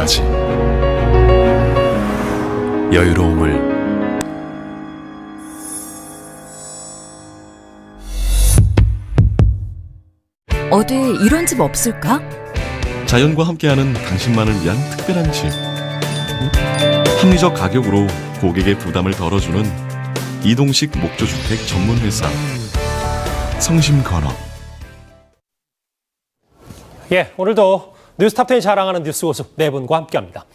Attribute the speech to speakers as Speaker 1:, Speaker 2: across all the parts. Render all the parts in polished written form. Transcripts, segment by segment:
Speaker 1: 때까지 여유로움을
Speaker 2: 어디에 이런 집 없을까?
Speaker 1: 자연과 함께하는 당신만을 위한 특별한 집. 합리적 가격으로 고객의 부담을 덜어주는 이동식 목조주택 전문회사 성심건업.
Speaker 3: 예, 오늘도 뉴스탑10이 자랑하는 뉴스 고수 네 분과 함께합니다.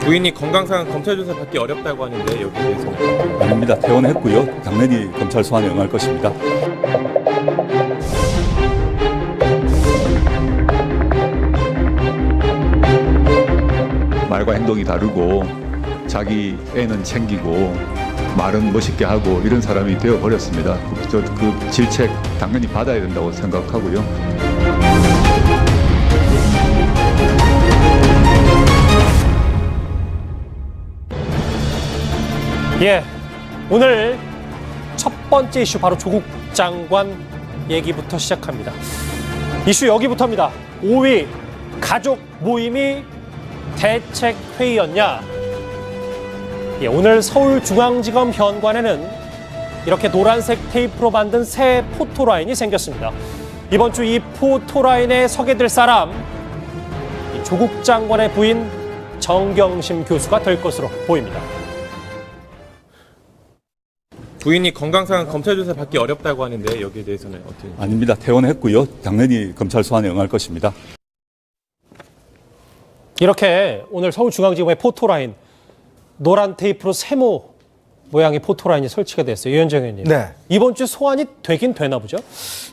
Speaker 4: 부인이 건강상 검찰 조사 받기 어렵다고 하는데 여기에 대해서는?
Speaker 5: 아닙니다. 퇴원했고요. 당연히 검찰 소환에 응할 것입니다.
Speaker 6: 말과 행동이 다르고 자기 애는 챙기고 말은 멋있게 하고 이런 사람이 되어버렸습니다. 그 질책 당연히 받아야 된다고 생각하고요.
Speaker 3: 예, 오늘 첫 번째 이슈 바로 조국 장관 얘기부터 시작합니다. 이슈 여기부터입니다. 5위 가족 모임이 대책회의였냐? 예, 오늘 서울중앙지검 현관에는 이렇게 노란색 테이프로 만든 새 포토라인이 생겼습니다. 이번 주 이 포토라인에 서게 될 사람, 조국 장관의 부인 정경심 교수가 될 것으로 보입니다.
Speaker 4: 부인이 건강상 검찰 조사 받기 어렵다고 하는데 여기에 대해서는 어떻게?
Speaker 5: 아닙니다. 퇴원했고요. 당연히 검찰 소환에 응할 것입니다.
Speaker 3: 이렇게 오늘 서울중앙지검의 포토라인, 노란 테이프로 세모 모양의 포토라인이 설치가 됐어요. 유현정 의원님.
Speaker 7: 네.
Speaker 3: 이번 주 소환이 되긴 되나 보죠?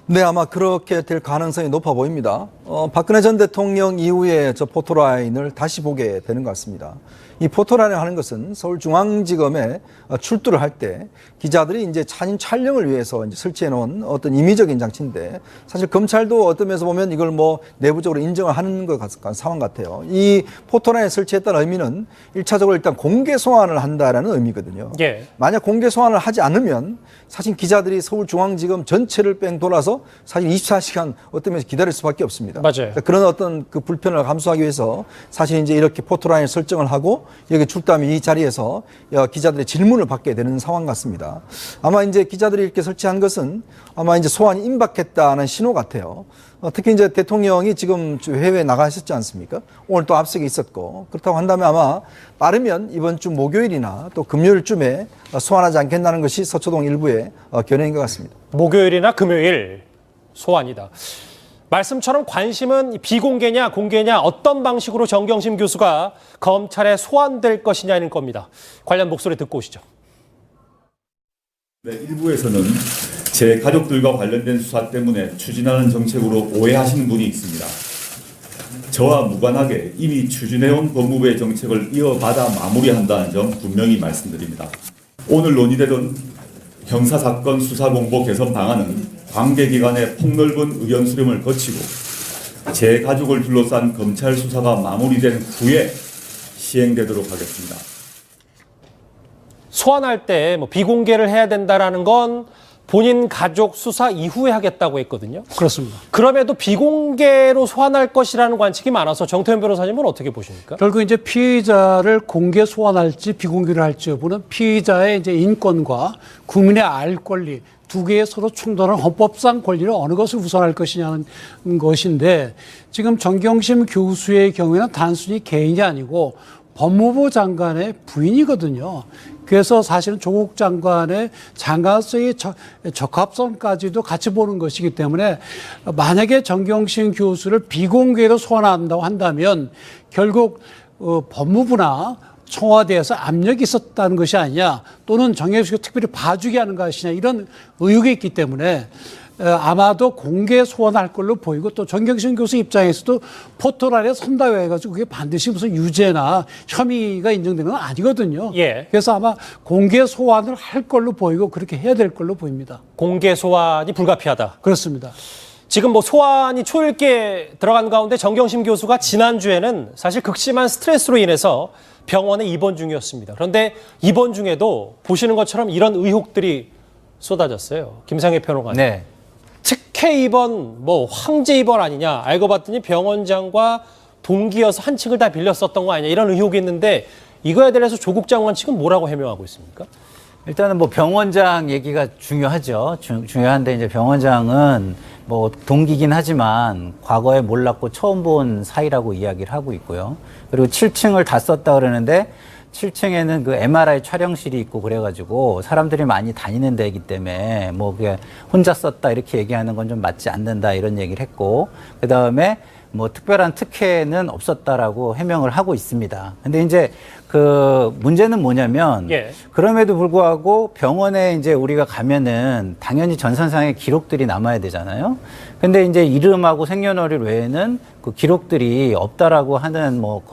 Speaker 7: 네, 아마 그렇게 될 가능성이 높아 보입니다. 박근혜 전 대통령 이후에 저 포토라인을 다시 보게 되는 것 같습니다. 이 포토라인을 하는 것은 서울중앙지검에 출두를 할 때 기자들이 이제 사진 촬영을 위해서 이제 설치해 놓은 어떤 임의적인 장치인데, 사실 검찰도 어떤 면에서 보면 이걸 뭐 내부적으로 인정을 하는 것 같은 상황 같아요. 이 포토라인을 설치했다는 의미는 1차적으로 일단 공개 소환을 한다라는 의미거든요.
Speaker 3: 예.
Speaker 7: 만약 공개 소환을 하지 않으면 사실 기자들이 서울중앙지검 전체를 뺑 돌아서 사실 24시간 어떤 면에서 기다릴 수밖에 없습니다.
Speaker 3: 맞아요.
Speaker 7: 그런 어떤 그 불편을 감수하기 위해서 사실 이제 이렇게 포토라인을 설정을 하고 여기 출두하면 이 자리에서 기자들의 질문을 받게 되는 상황 같습니다. 아마 이제 기자들이 이렇게 설치한 것은 아마 이제 소환이 임박했다는 신호 같아요. 특히 이제 대통령이 지금 해외에 나가셨지 않습니까? 오늘 또 압석이 있었고, 그렇다고 한다면 아마 빠르면 이번 주 목요일이나 또 금요일쯤에 소환하지 않겠다는 것이 서초동 일부의 견해인 것 같습니다.
Speaker 3: 목요일이나 금요일 소환이다. 말씀처럼 관심은 비공개냐 공개냐, 어떤 방식으로 정경심 교수가 검찰에 소환될 것이냐는 겁니다. 관련 목소리 듣고 오시죠.
Speaker 5: 네, 일부에서는 제 가족들과 관련된 수사 때문에 추진하는 정책으로 오해하시는 분이 있습니다. 저와 무관하게 이미 추진해온 법무부의 정책을 이어받아 마무리한다는 점 분명히 말씀드립니다. 오늘 논의되던 형사사건 수사공보 개선 방안은 관계기관의 폭넓은 의견 수렴을 거치고 제 가족을 둘러싼 검찰 수사가 마무리된 후에 시행되도록 하겠습니다.
Speaker 3: 소환할 때 뭐 비공개를 해야 된다라는 건 본인 가족 수사 이후에 하겠다고 했거든요.
Speaker 8: 그렇습니다.
Speaker 3: 그럼에도 비공개로 소환할 것이라는 관측이 많아서 정태현 변호사님은 어떻게 보십니까?
Speaker 8: 결국 이제 피의자를 공개 소환할지 비공개를 할지 여부는 피의자의 이제 인권과 국민의 알 권리 두 개의 서로 충돌하는 헌법상 권리를 어느 것을 우선할 것이냐는 것인데, 지금 정경심 교수의 경우에는 단순히 개인이 아니고 법무부 장관의 부인이거든요. 그래서 사실은 조국 장관의 장관성의 적합성까지도 같이 보는 것이기 때문에, 만약에 정경심 교수를 비공개로 소환한다고 한다면 결국 법무부나 청와대에서 압력이 있었다는 것이 아니냐, 또는 정경심 특별히 봐주게 하는 것이냐, 이런 의혹이 있기 때문에 아마도 공개 소환할 걸로 보이고, 또 정경심 교수 입장에서도 포털안에 선다고 해가지고 그게 반드시 무슨 유죄나 혐의가 인정되는 건 아니거든요.
Speaker 3: 예.
Speaker 8: 그래서 아마 공개 소환을 할 걸로 보이고 그렇게 해야 될 걸로 보입니다.
Speaker 3: 공개 소환이 불가피하다.
Speaker 8: 그렇습니다.
Speaker 3: 지금 뭐 소환이 초읽기에 들어간 가운데 정경심 교수가 지난주에는 사실 극심한 스트레스로 인해서 병원에 입원 중이었습니다. 그런데 입원 중에도 보시는 것처럼 이런 의혹들이 쏟아졌어요. 김상혜 평론가님.
Speaker 9: 네.
Speaker 3: 특혜 입원, 뭐 황제 입원 아니냐. 알고 봤더니 병원장과 동기여서 한 층을 다 빌렸었던 거 아니냐. 이런 의혹이 있는데 이거에 대해서 조국 장관 측은 뭐라고 해명하고 있습니까?
Speaker 9: 일단은 뭐 병원장 얘기가 중요하죠. 중요한데 이제 병원장은 뭐 동기긴 하지만 과거에 몰랐고 처음 본 사이라고 이야기를 하고 있고요. 그리고 7층을 다 썼다 그러는데 7층에는 그 MRI 촬영실이 있고 그래가지고 사람들이 많이 다니는 데이기 때문에 뭐 그게 혼자 썼다 이렇게 얘기하는 건 좀 맞지 않는다 이런 얘기를 했고, 그 다음에 뭐 특별한 특혜는 없었다라고 해명을 하고 있습니다. 근데 이제 그 문제는 뭐냐면 그럼에도 불구하고 병원에 이제 우리가 가면은 당연히 전산상의 기록들이 남아야 되잖아요. 근데 이제 이름하고 생년월일 외에는 그 기록들이 없다라고 하는 뭐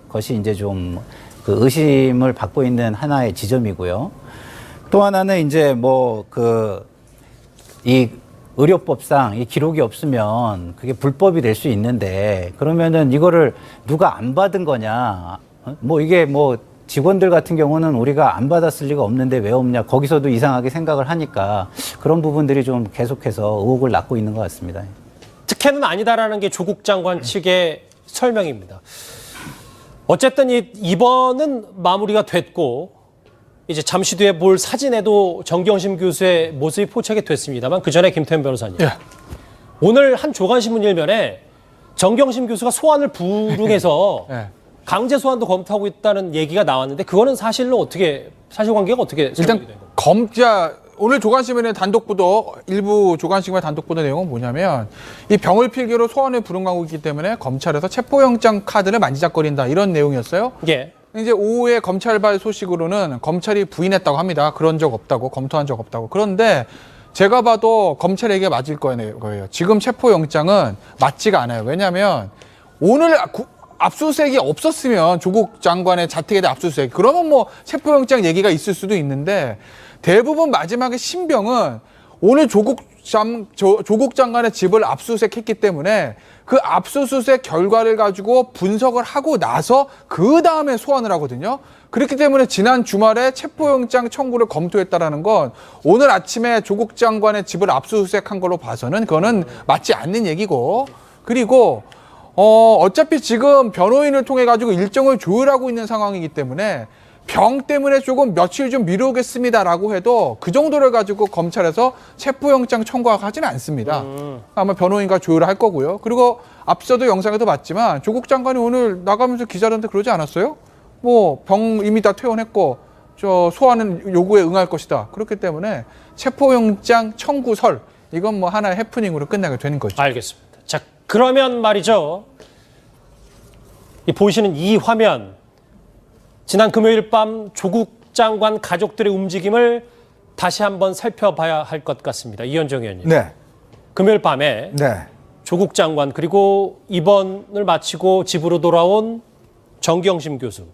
Speaker 9: 것이 이제 좀 그 의심을 받고 있는 하나의 지점이고요. 또 하나는 이제 뭐 이 의료법상 이 기록이 없으면 그게 불법이 될 수 있는데, 그러면은 이거를 누가 안 받은 거냐. 뭐 이게 뭐 직원들 같은 경우는 우리가 안 받았을 리가 없는데 왜 없냐. 거기서도 이상하게 생각을 하니까 그런 부분들이 좀 계속해서 의혹을 낳고 있는 것 같습니다.
Speaker 3: 특혜는 아니다라는 게 조국 장관 측의 설명입니다. 어쨌든 이 입원은 마무리가 됐고 이제 잠시 뒤에 볼 사진에도 정경심 교수의 모습이 포착이 됐습니다만 그 전에 김태현 변호사님. 오늘 한 조간신문 일면에 정경심 교수가 소환을 불응해서 강제 소환도 검토하고 있다는 얘기가 나왔는데 그거는 사실로 어떻게 사실관계가 어떻게
Speaker 10: 일단 오늘 조간신문의 단독 보도, 일부 조간신문의 단독 보도 내용은 뭐냐면 이 병을 필기로 소환을 불응하고 있기 때문에 검찰에서 체포영장 카드를 만지작거린다 이런 내용이었어요.
Speaker 3: 예.
Speaker 10: 이제 오후에 검찰발 소식으로는 검찰이 부인했다고 합니다. 그런 적 없다고, 검토한 적 없다고. 그런데 제가 봐도 검찰에게 맞을 거예요. 지금 체포영장은 맞지가 않아요. 왜냐하면 오늘 압수수색이 없었으면 조국 장관의 자택에 대한 압수수색, 그러면 뭐 체포영장 얘기가 있을 수도 있는데 대부분 마지막에 신병은 오늘 조국 장관의 집을 압수수색했기 때문에 그 압수수색 결과를 가지고 분석을 하고 나서 그 다음에 소환을 하거든요. 그렇기 때문에 지난 주말에 체포영장 청구를 검토했다라는 건 오늘 아침에 조국 장관의 집을 압수수색한 걸로 봐서는 그거는 맞지 않는 얘기고, 그리고 어차피 지금 변호인을 통해 가지고 일정을 조율하고 있는 상황이기 때문에 병 때문에 조금 며칠 좀 미루겠습니다라고 해도 그 정도를 가지고 검찰에서 체포영장 청구하지는 않습니다. 아마 변호인과 조율을 할 거고요. 그리고 앞서도 영상에도 봤지만 조국 장관이 오늘 나가면서 기자들한테 그러지 않았어요? 뭐 병 이미 다 퇴원했고 저 소환은 요구에 응할 것이다. 그렇기 때문에 체포영장 청구설, 이건 뭐 하나의 해프닝으로 끝나게 되는 거죠.
Speaker 3: 알겠습니다. 자, 그러면 말이죠. 보시는 이 화면, 지난 금요일 밤 조국 장관 가족들의 움직임을 다시 한번 살펴봐야 할 것 같습니다. 이현정 의원님.
Speaker 7: 네.
Speaker 3: 금요일 밤에 조국 장관 그리고 입원을 마치고 집으로 돌아온 정경심 교수,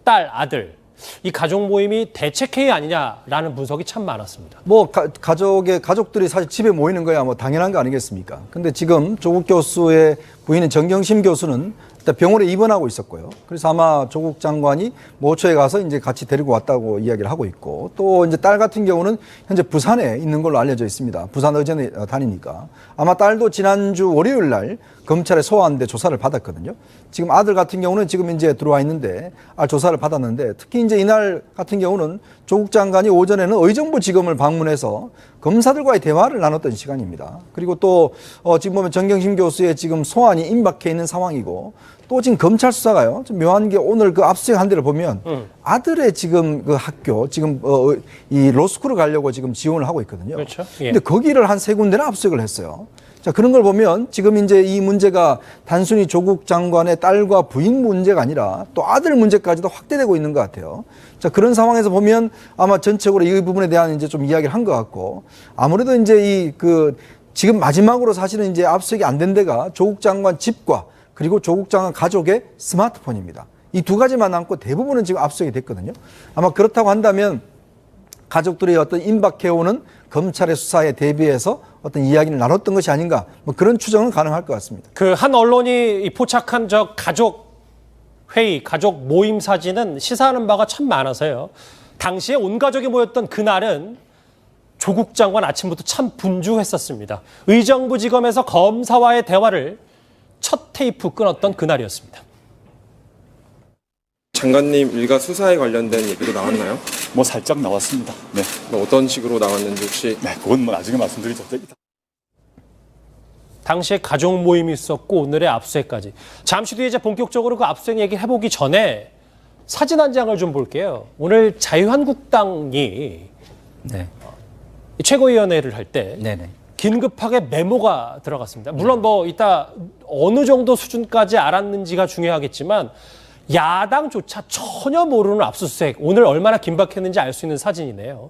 Speaker 3: 딸, 아들, 이 가족 모임이 대책회의 아니냐라는 분석이 참 많았습니다.
Speaker 7: 뭐 가족들이 사실 집에 모이는 거야 뭐 당연한 거 아니겠습니까? 근데 지금 조국 교수의 부인인 정경심 교수는 일단 병원에 입원하고 있었고요. 그래서 아마 조국 장관이 모처에 가서 이제 같이 데리고 왔다고 이야기를 하고 있고, 또 이제 딸 같은 경우는 현재 부산에 있는 걸로 알려져 있습니다. 부산 의전에 다니니까 아마 딸도 지난주 월요일 날 검찰에 소환돼 조사를 받았거든요. 지금 아들 같은 경우는 지금 이제 들어와 있는데 조사를 받았는데, 특히 이제 이날 같은 경우는 조국 장관이 오전에는 의정부지검을 방문해서 검사들과의 대화를 나눴던 시간입니다. 그리고 또 지금 보면 정경심 교수의 지금 소환이 임박해 있는 상황이고, 또 지금 검찰 수사가요, 좀 묘한 게 오늘 그 압수수색 한 데를 보면 아들의 지금 그 학교, 지금 이 로스쿨을 가려고 지금 지원을 하고 있거든요.
Speaker 3: 그렇죠. 예.
Speaker 7: 근데 거기를 한 3군데나 압수수색을 했어요. 자, 그런 걸 보면 지금 이제 이 문제가 단순히 조국 장관의 딸과 부인 문제가 아니라 또 아들 문제까지도 확대되고 있는 것 같아요. 자, 그런 상황에서 보면 아마 전체적으로 이 부분에 대한 이제 좀 이야기를 한 것 같고, 아무래도 이제 지금 마지막으로 사실은 이제 압수수색이 안 된 데가 조국 장관 집과 그리고 조국 장관 가족의 스마트폰입니다. 이 두 가지만 남고 대부분은 지금 압수수색이 됐거든요. 아마 그렇다고 한다면 가족들이 어떤 임박해오는 검찰의 수사에 대비해서 어떤 이야기를 나눴던 것이 아닌가, 뭐 그런 추정은 가능할 것 같습니다.
Speaker 3: 그 한 언론이 포착한 저 가족 회의, 가족 모임 사진은 시사하는 바가 참 많아서요. 당시에 온 가족이 모였던 그날은 조국 장관 아침부터 참 분주했었습니다. 의정부지검에서 검사와의 대화를 첫 테이프 끊었던 그날이었습니다.
Speaker 11: 장관님 일가 수사에 관련된 얘기도 나왔나요?
Speaker 5: 뭐 살짝 나왔습니다. 네.
Speaker 11: 뭐 어떤 식으로 나왔는지 혹시?
Speaker 5: 네, 그건 뭐 나중에 말씀드리죠.
Speaker 3: 당시에 가족 모임이 있었고 오늘의 압수수색까지. 잠시 뒤에 이제 본격적으로 그 압수수색 얘기를 해보기 전에 사진 한 장을 좀 볼게요. 오늘 자유한국당이
Speaker 9: 네.
Speaker 3: 최고위원회를 할 때
Speaker 9: 네네.
Speaker 3: 긴급하게 메모가 들어갔습니다. 물론 뭐 이따 어느 정도 수준까지 알았는지가 중요하겠지만 야당조차 전혀 모르는 압수수색, 오늘 얼마나 긴박했는지 알 수 있는 사진이네요.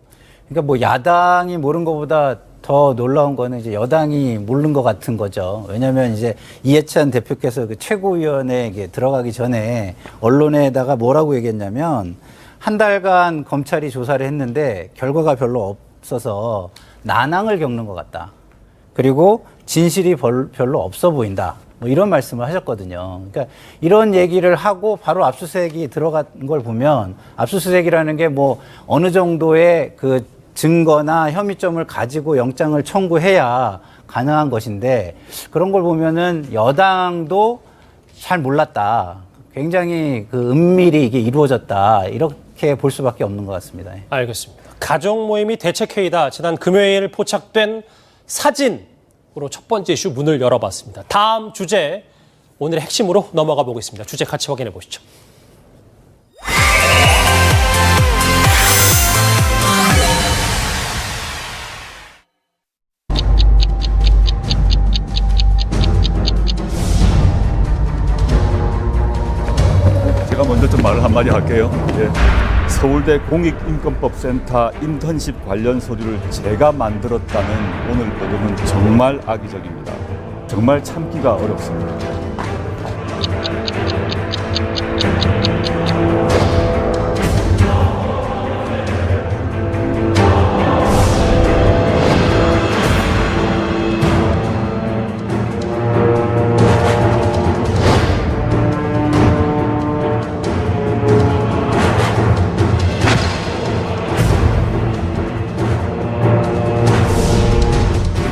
Speaker 9: 그러니까 뭐 야당이 모른 것보다 더 놀라운 거는 이제 여당이 모르는 것 같은 거죠. 왜냐하면 이제 이해찬 대표께서 그 최고위원회에 들어가기 전에 언론에다가 뭐라고 얘기했냐면, 한 달간 검찰이 조사를 했는데 결과가 별로 없어서 난항을 겪는 것 같다. 그리고 진실이 별로 없어 보인다. 뭐 이런 말씀을 하셨거든요. 그러니까 이런 얘기를 하고 바로 압수수색이 들어간 걸 보면, 압수수색이라는 게 뭐 어느 정도의 그 증거나 혐의점을 가지고 영장을 청구해야 가능한 것인데, 그런 걸 보면은 여당도 잘 몰랐다. 굉장히 그 은밀히 이게 이루어졌다. 이렇게 볼 수밖에 없는 것 같습니다.
Speaker 3: 알겠습니다. 가족 모임이 대책회의다. 지난 금요일 포착된 사진으로 첫 번째 이슈 문을 열어봤습니다. 다음 주제, 오늘의 핵심으로 넘어가 보겠습니다. 주제 같이 확인해 보시죠.
Speaker 5: 제가 먼저 좀 말을 한마디 할게요. 예. 서울대 공익인권법센터 인턴십 관련 서류를 제가 만들었다는 오늘 보도는 정말 악의적입니다. 정말 참기가 어렵습니다.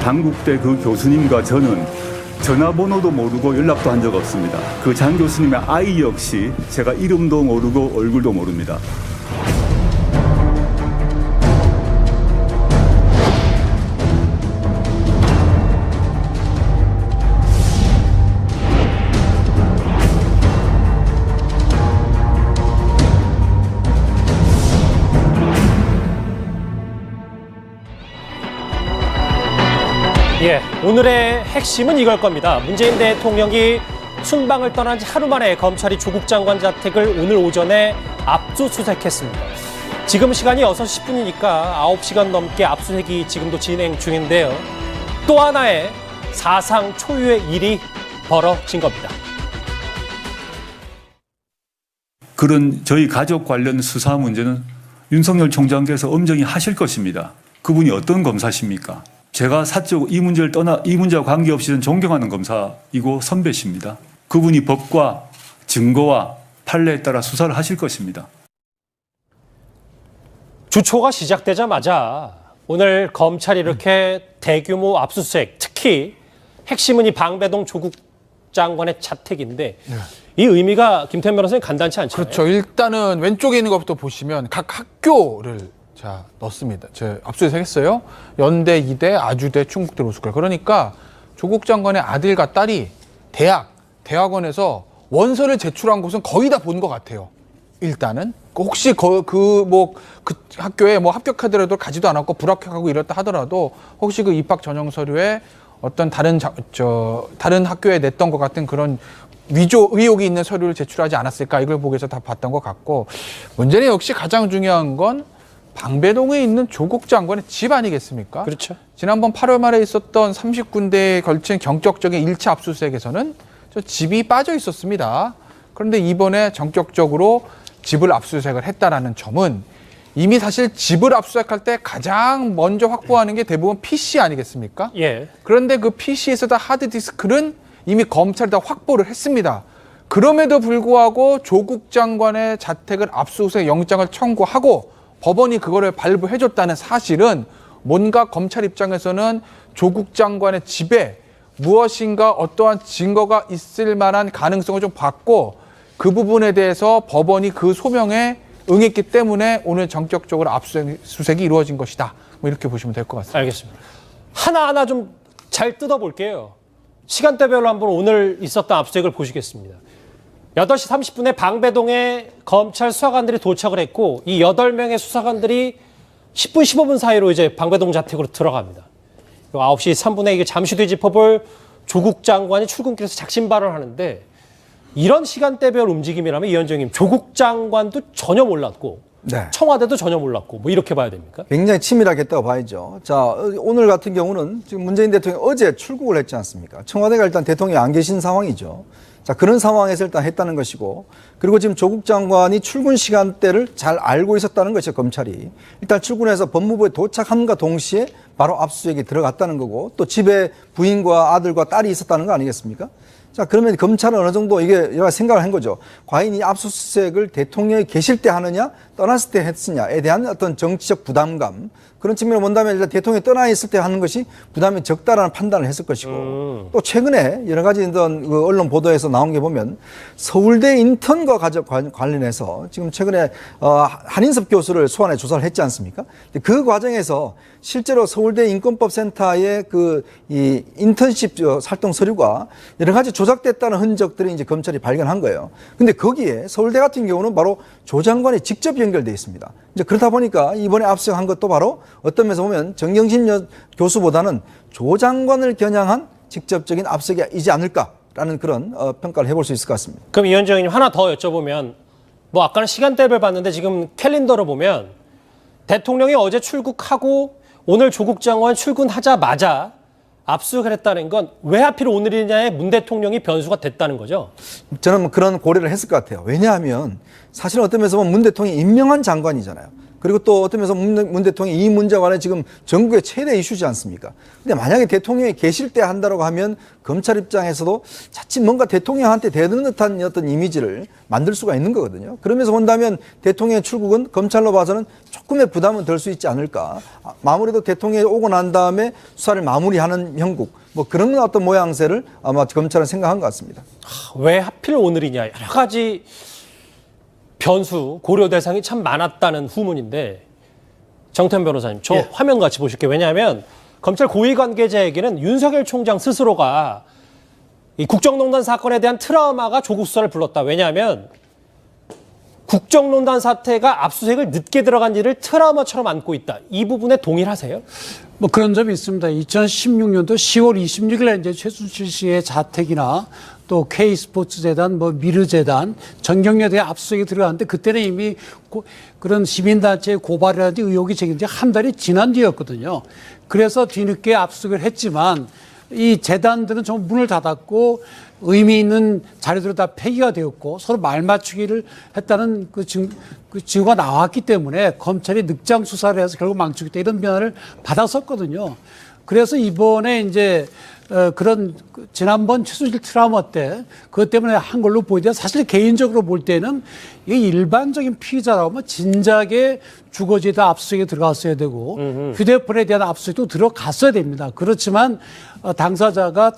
Speaker 5: 당국대 그 교수님과 저는 전화번호도 모르고 연락도 한 적 없습니다. 그 장 교수님의 아이 역시 제가 이름도 모르고 얼굴도 모릅니다.
Speaker 3: 예, 오늘의 핵심은 이걸 겁니다. 문재인 대통령이 순방을 떠난 지 하루 만에 검찰이 조국 장관 자택을 오늘 오전에 압수수색했습니다. 지금 시간이 6시 10분이니까 9시간 넘게 압수수색이 지금도 진행 중인데요. 또 하나의 사상 초유의 일이 벌어진 겁니다.
Speaker 6: 그런 저희 가족 관련 수사 문제는 윤석열 총장께서 엄정히 하실 것입니다. 그분이 어떤 검사십니까? 제가 사적 이 문제와 관계없이는 존경하는 검사이고 선배십니다. 그분이 법과 증거와 판례에 따라 수사를 하실 것입니다.
Speaker 3: 주초가 시작되자마자 오늘 검찰이 이렇게 대규모 압수수색, 특히 핵심은 이 방배동 조국 장관의 자택인데 이 의미가 김태현 변호사님 간단치 않죠?
Speaker 10: 그렇죠. 일단은 왼쪽에 있는 것부터 보시면 각 학교를 자 넣습니다. 제가 압수수색했어요. 연대, 이대, 아주대, 충북대, 로스쿨. 그러니까 조국 장관의 아들과 딸이 대학원에서 원서를 제출한 곳은 거의 다 본 것 같아요. 일단은 혹시 그 학교에 뭐 합격하더라도 가지도 않았고 불합격하고 이랬다 하더라도 혹시 그 입학 전형 서류에 어떤 다른 학교에 냈던 것 같은 그런 위조 의혹이 있는 서류를 제출하지 않았을까 이걸 보기 위해서 다 봤던 것 같고 문제는 역시 가장 중요한 건 방배동에 있는 조국 장관의 집 아니겠습니까?
Speaker 3: 그렇죠.
Speaker 10: 지난번 8월 말에 있었던 30군데에 걸친 경격적인 1차 압수수색에서는 저 집이 빠져 있었습니다. 그런데 이번에 전격적으로 집을 압수수색을 했다라는 점은 이미 사실 집을 압수수색할 때 가장 먼저 확보하는 게 대부분 PC 아니겠습니까?
Speaker 3: 예.
Speaker 10: 그런데 그 PC에서다 하드디스크는 이미 검찰이 다 확보를 했습니다. 그럼에도 불구하고 조국 장관의 자택을 압수수색 영장을 청구하고 법원이 그거를 발부해줬다는 사실은 뭔가 검찰 입장에서는 조국 장관의 집에 무엇인가 어떠한 증거가 있을 만한 가능성을 좀 봤고 그 부분에 대해서 법원이 그 소명에 응했기 때문에 오늘 전격적으로 압수수색이 이루어진 것이다. 뭐 이렇게 보시면 될 것 같습니다.
Speaker 3: 알겠습니다. 하나하나 좀 잘 뜯어볼게요. 시간대별로 한번 오늘 있었던 압수수색을 보시겠습니다. 8시 30분에 방배동에 검찰 수사관들이 도착을 했고 이 8명의 수사관들이 10분, 15분 사이로 이제 방배동 자택으로 들어갑니다. 9시 3분에 이게 잠시 뒤 짚어볼 조국 장관이 출근길에서 작심발언을 하는데 이런 시간대별 움직임이라면 이현정님 조국 장관도 전혀 몰랐고
Speaker 7: 네.
Speaker 3: 청와대도 전혀 몰랐고 뭐 이렇게 봐야 됩니까?
Speaker 7: 굉장히 치밀하겠다고 봐야죠. 자, 오늘 같은 경우는 지금 문재인 대통령이 어제 출국을 했지 않습니까? 청와대가 일단 대통령이 안 계신 상황이죠. 자, 그런 상황에서 일단 했다는 것이고, 그리고 지금 조국 장관이 출근 시간대를 잘 알고 있었다는 것이죠, 검찰이. 일단 출근해서 법무부에 도착함과 동시에 바로 압수수색이 들어갔다는 거고, 또 집에 부인과 아들과 딸이 있었다는 거 아니겠습니까? 자, 그러면 검찰은 어느 정도 이게 여러 가지 생각을 한 거죠. 과연 이 압수수색을 대통령이 계실 때 하느냐, 떠났을 때 했으냐에 대한 어떤 정치적 부담감. 그런 측면으로 본다면 일단 대통령이 떠나 있을 때 하는 것이 부담이 적다라는 판단을 했을 것이고 또 최근에 여러 가지 어떤 그 언론 보도에서 나온 게 보면 서울대 인턴과 관련해서 지금 최근에 한인섭 교수를 소환해 조사를 했지 않습니까? 그 과정에서 실제로 서울대 인권법센터의 이 인턴십 활동 서류가 여러 가지 조작됐다는 흔적들이 이제 검찰이 발견한 거예요. 근데 거기에 서울대 같은 경우는 바로 조 장관이 직접 연결돼 있습니다. 이제 그러다 보니까 이번에 압수한 것도 바로 어떤 면에서 보면 정경심 교수보다는 조 장관을 겨냥한 직접적인 압수이지 않을까라는 그런 평가를 해볼 수 있을 것 같습니다.
Speaker 3: 그럼 이현정 의원님 하나 더 여쭤보면 뭐 아까는 시간대별 봤는데 지금 캘린더로 보면 대통령이 어제 출국하고 오늘 조국 장관 출근하자마자 압수를 했다는 건 왜 하필 오늘이냐에 문 대통령이 변수가 됐다는 거죠?
Speaker 7: 저는 그런 고려를 했을 것 같아요. 왜냐하면 사실 어떤 면에서 보면 문 대통령이 임명한 장관이잖아요. 그리고 또 어떤 면에서 문 대통령이 이 문제 관해 지금 전국의 최대 이슈지 않습니까? 근데 만약에 대통령이 계실 때 한다고 하면 검찰 입장에서도 자칫 뭔가 대통령한테 대드는 듯한 어떤 이미지를 만들 수가 있는 거거든요. 그러면서 본다면 대통령의 출국은 검찰로 봐서는 조금의 부담은 덜 수 있지 않을까. 아무래도 대통령이 오고 난 다음에 수사를 마무리하는 형국, 뭐 그런 어떤 모양새를 아마 검찰은 생각한 것 같습니다.
Speaker 3: 왜 하필 오늘이냐. 여러 가지 변수, 고려 대상이 참 많았다는 후문인데 정태현 변호사님, 저
Speaker 8: 예.
Speaker 3: 화면 같이 보실게요. 왜냐하면 검찰 고위 관계자에게는 윤석열 총장 스스로가 이 국정농단 사건에 대한 트라우마가 조국 수사를 불렀다. 왜냐하면 국정농단 사태가 압수수색을 늦게 들어간 일을 트라우마처럼 안고 있다. 이 부분에 동일하세요?
Speaker 8: 뭐 그런 점이 있습니다. 2016년도 10월 26일에 이제 최순실 씨의 자택이나 또 K스포츠재단, 뭐 미르재단, 정경련에 압수수색이 들어갔는데 그때는 이미 그런 시민단체의 고발이라든지 의혹이 제기된 지 한 달이 지난 뒤였거든요. 그래서 뒤늦게 압수수색을 했지만 이 재단들은 좀 문을 닫았고 의미 있는 자료들은 다 폐기가 되었고 서로 말맞추기를 했다는 그 증거가 나왔기 때문에 검찰이 늑장 수사를 해서 결국 망치겠다 이런 변화를 받았었거든요. 그래서 이번에 이제 그런 지난번 최순실 트라우마 때 그것 때문에 한 걸로 보이는데 사실 개인적으로 볼 때는 이게 일반적인 피의자라고 하면 진작에 주거지에다 압수수색에 들어갔어야 되고 휴대폰에 대한 압수수색도 들어갔어야 됩니다. 그렇지만 당사자가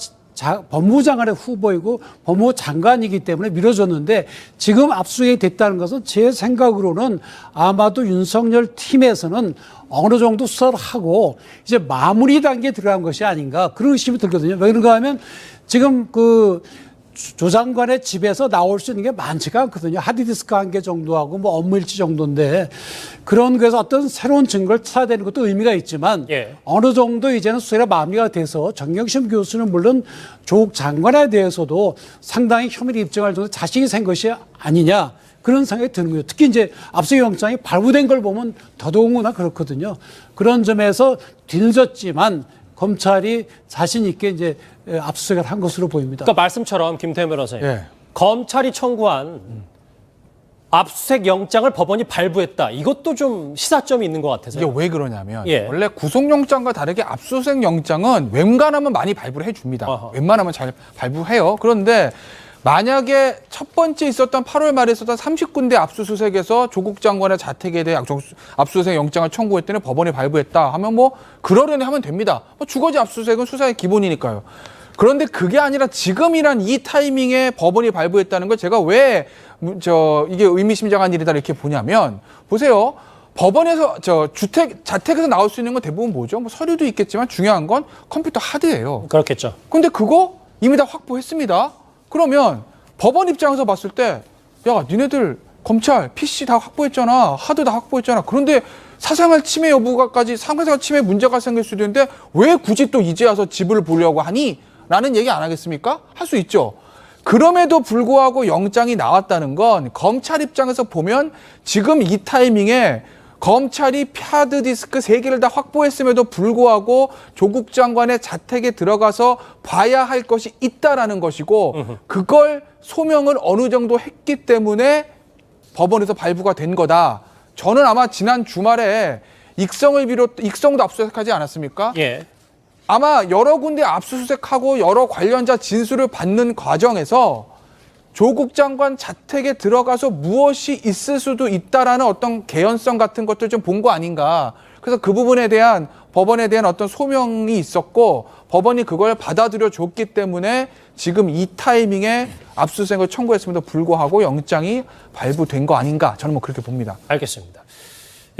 Speaker 8: 법무부 장관의 후보이고 법무부 장관이기 때문에 미뤄졌는데 지금 압수수색이 됐다는 것은 제 생각으로는 아마도 윤석열 팀에서는 어느 정도 수사를 하고 이제 마무리 단계에 들어간 것이 아닌가 그런 의심이 들거든요. 왜 그런가 하면 지금 조 장관의 집에서 나올 수 있는 게 많지가 않거든요. 하드디스크 1개 정도하고 뭐 업무일지 정도인데 그런 거에서 어떤 새로운 증거를 찾아야 되는 것도 의미가 있지만
Speaker 3: 예.
Speaker 8: 어느 정도 이제는 수사가 마무리가 돼서 정경심 교수는 물론 조국 장관에 대해서도 상당히 혐의를 입증할 정도 자신이 생 것이 아니냐 그런 생각이 드는 거예요. 특히 이제 압수영장이 발부된 걸 보면 더더군다나 그렇거든요. 그런 점에서 뒤늦었지만 검찰이 자신 있게 이제 압수수색을 한 것으로 보입니다.
Speaker 3: 그러니까 말씀처럼 김태현 변호사님,
Speaker 10: 예.
Speaker 3: 검찰이 청구한 압수수색 영장을 법원이 발부했다. 이것도 좀 시사점이 있는 것 같아서요.
Speaker 10: 이게 왜 그러냐면
Speaker 3: 예.
Speaker 10: 원래 구속영장과 다르게 압수수색 영장은 웬간하면 많이 발부를 해줍니다.
Speaker 3: 어허.
Speaker 10: 웬만하면 잘 발부해요. 그런데 만약에 첫 번째 있었던 8월 말에 있었던 30군데 압수수색에서 조국 장관의 자택에 대해 압수수색 영장을 청구했더니 법원이 발부했다 하면 뭐 그러려니 하면 됩니다. 뭐 주거지 압수수색은 수사의 기본이니까요. 그런데 그게 아니라 지금이란 이 타이밍에 법원이 발부했다는 걸 제가 왜 이게 의미심장한 일이다 이렇게 보냐면 보세요. 법원에서 자택에서 나올 수 있는 건 대부분 뭐죠? 뭐 서류도 있겠지만 중요한 건 컴퓨터 하드예요.
Speaker 3: 그렇겠죠.
Speaker 10: 근데 그거 이미 다 확보했습니다. 그러면 법원 입장에서 봤을 때 야, 니네들 검찰 PC 다 확보했잖아. 하드 다 확보했잖아. 그런데 사생활 침해 여부가까지 사생활 침해 문제가 생길 수도 있는데 왜 굳이 또 이제 와서 집을 보려고 하니? 라는 얘기 안 하겠습니까? 할 수 있죠. 그럼에도 불구하고 영장이 나왔다는 건 검찰 입장에서 보면 지금 이 타이밍에 검찰이 하드디스크 3개를 다 확보했음에도 불구하고 조국 장관의 자택에 들어가서 봐야 할 것이 있다라는 것이고 그걸 소명을 어느 정도 했기 때문에 법원에서 발부가 된 거다. 저는 아마 지난 주말에 익성도 압수수색하지 않았습니까?
Speaker 3: 예.
Speaker 10: 아마 여러 군데 압수수색하고 여러 관련자 진술을 받는 과정에서 조국 장관 자택에 들어가서 무엇이 있을 수도 있다라는 어떤 개연성 같은 것들 좀 본 거 아닌가. 그래서 그 부분에 대한 법원에 대한 어떤 소명이 있었고 법원이 그걸 받아들여 줬기 때문에 지금 이 타이밍에 압수수색을 청구했음에도 불구하고 영장이 발부된 거 아닌가. 저는 뭐 그렇게 봅니다.
Speaker 3: 알겠습니다.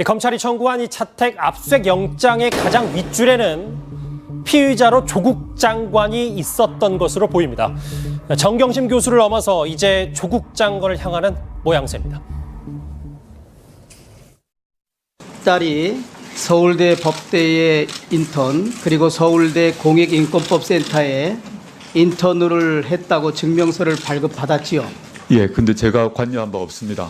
Speaker 3: 검찰이 청구한 이 자택 압수수색 영장의 가장 윗줄에는 피의자로 조국 장관이 있었던 것으로 보입니다. 정경심 교수를 넘어서 이제 조국 장관을 향하는 모양새입니다.
Speaker 12: 딸이 서울대 법대의 인턴 그리고 서울대 공익인권법센터에 인턴을 했다고 증명서를 발급받았지요.
Speaker 6: 예, 근데 제가 관여한 바 없습니다.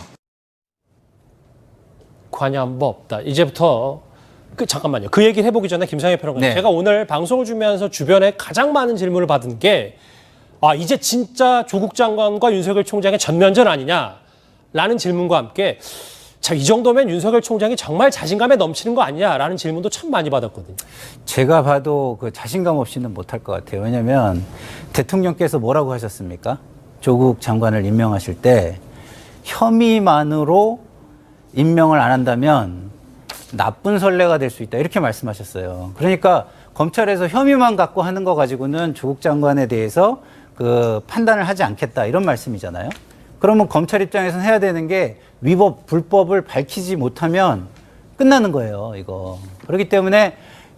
Speaker 3: 관여한 바 없다. 이제부터 잠깐만요. 그 얘기를 해보기 전에 김상현 평론가님, 제가 오늘 방송을 준비하면서 주변에 가장 많은 질문을 받은 게 이제 진짜 조국 장관과 윤석열 총장의 전면전 아니냐라는 질문과 함께 이 정도면 윤석열 총장이 정말 자신감에 넘치는 거 아니냐라는 질문도 참 많이 받았거든요.
Speaker 9: 제가 봐도 그 자신감 없이는 못할 것 같아요. 왜냐하면 대통령께서 뭐라고 하셨습니까? 조국 장관을 임명하실 때 혐의만으로 임명을 안 한다면 나쁜 선례가 될 수 있다 이렇게 말씀하셨어요. 그러니까 검찰에서 혐의만 갖고 하는 거 가지고는 조국 장관에 대해서 그 판단을 하지 않겠다 이런 말씀이잖아요. 그러면 검찰 입장에서는 해야 되는 게 위법, 불법을 밝히지 못하면 끝나는 거예요, 이거. 그렇기 때문에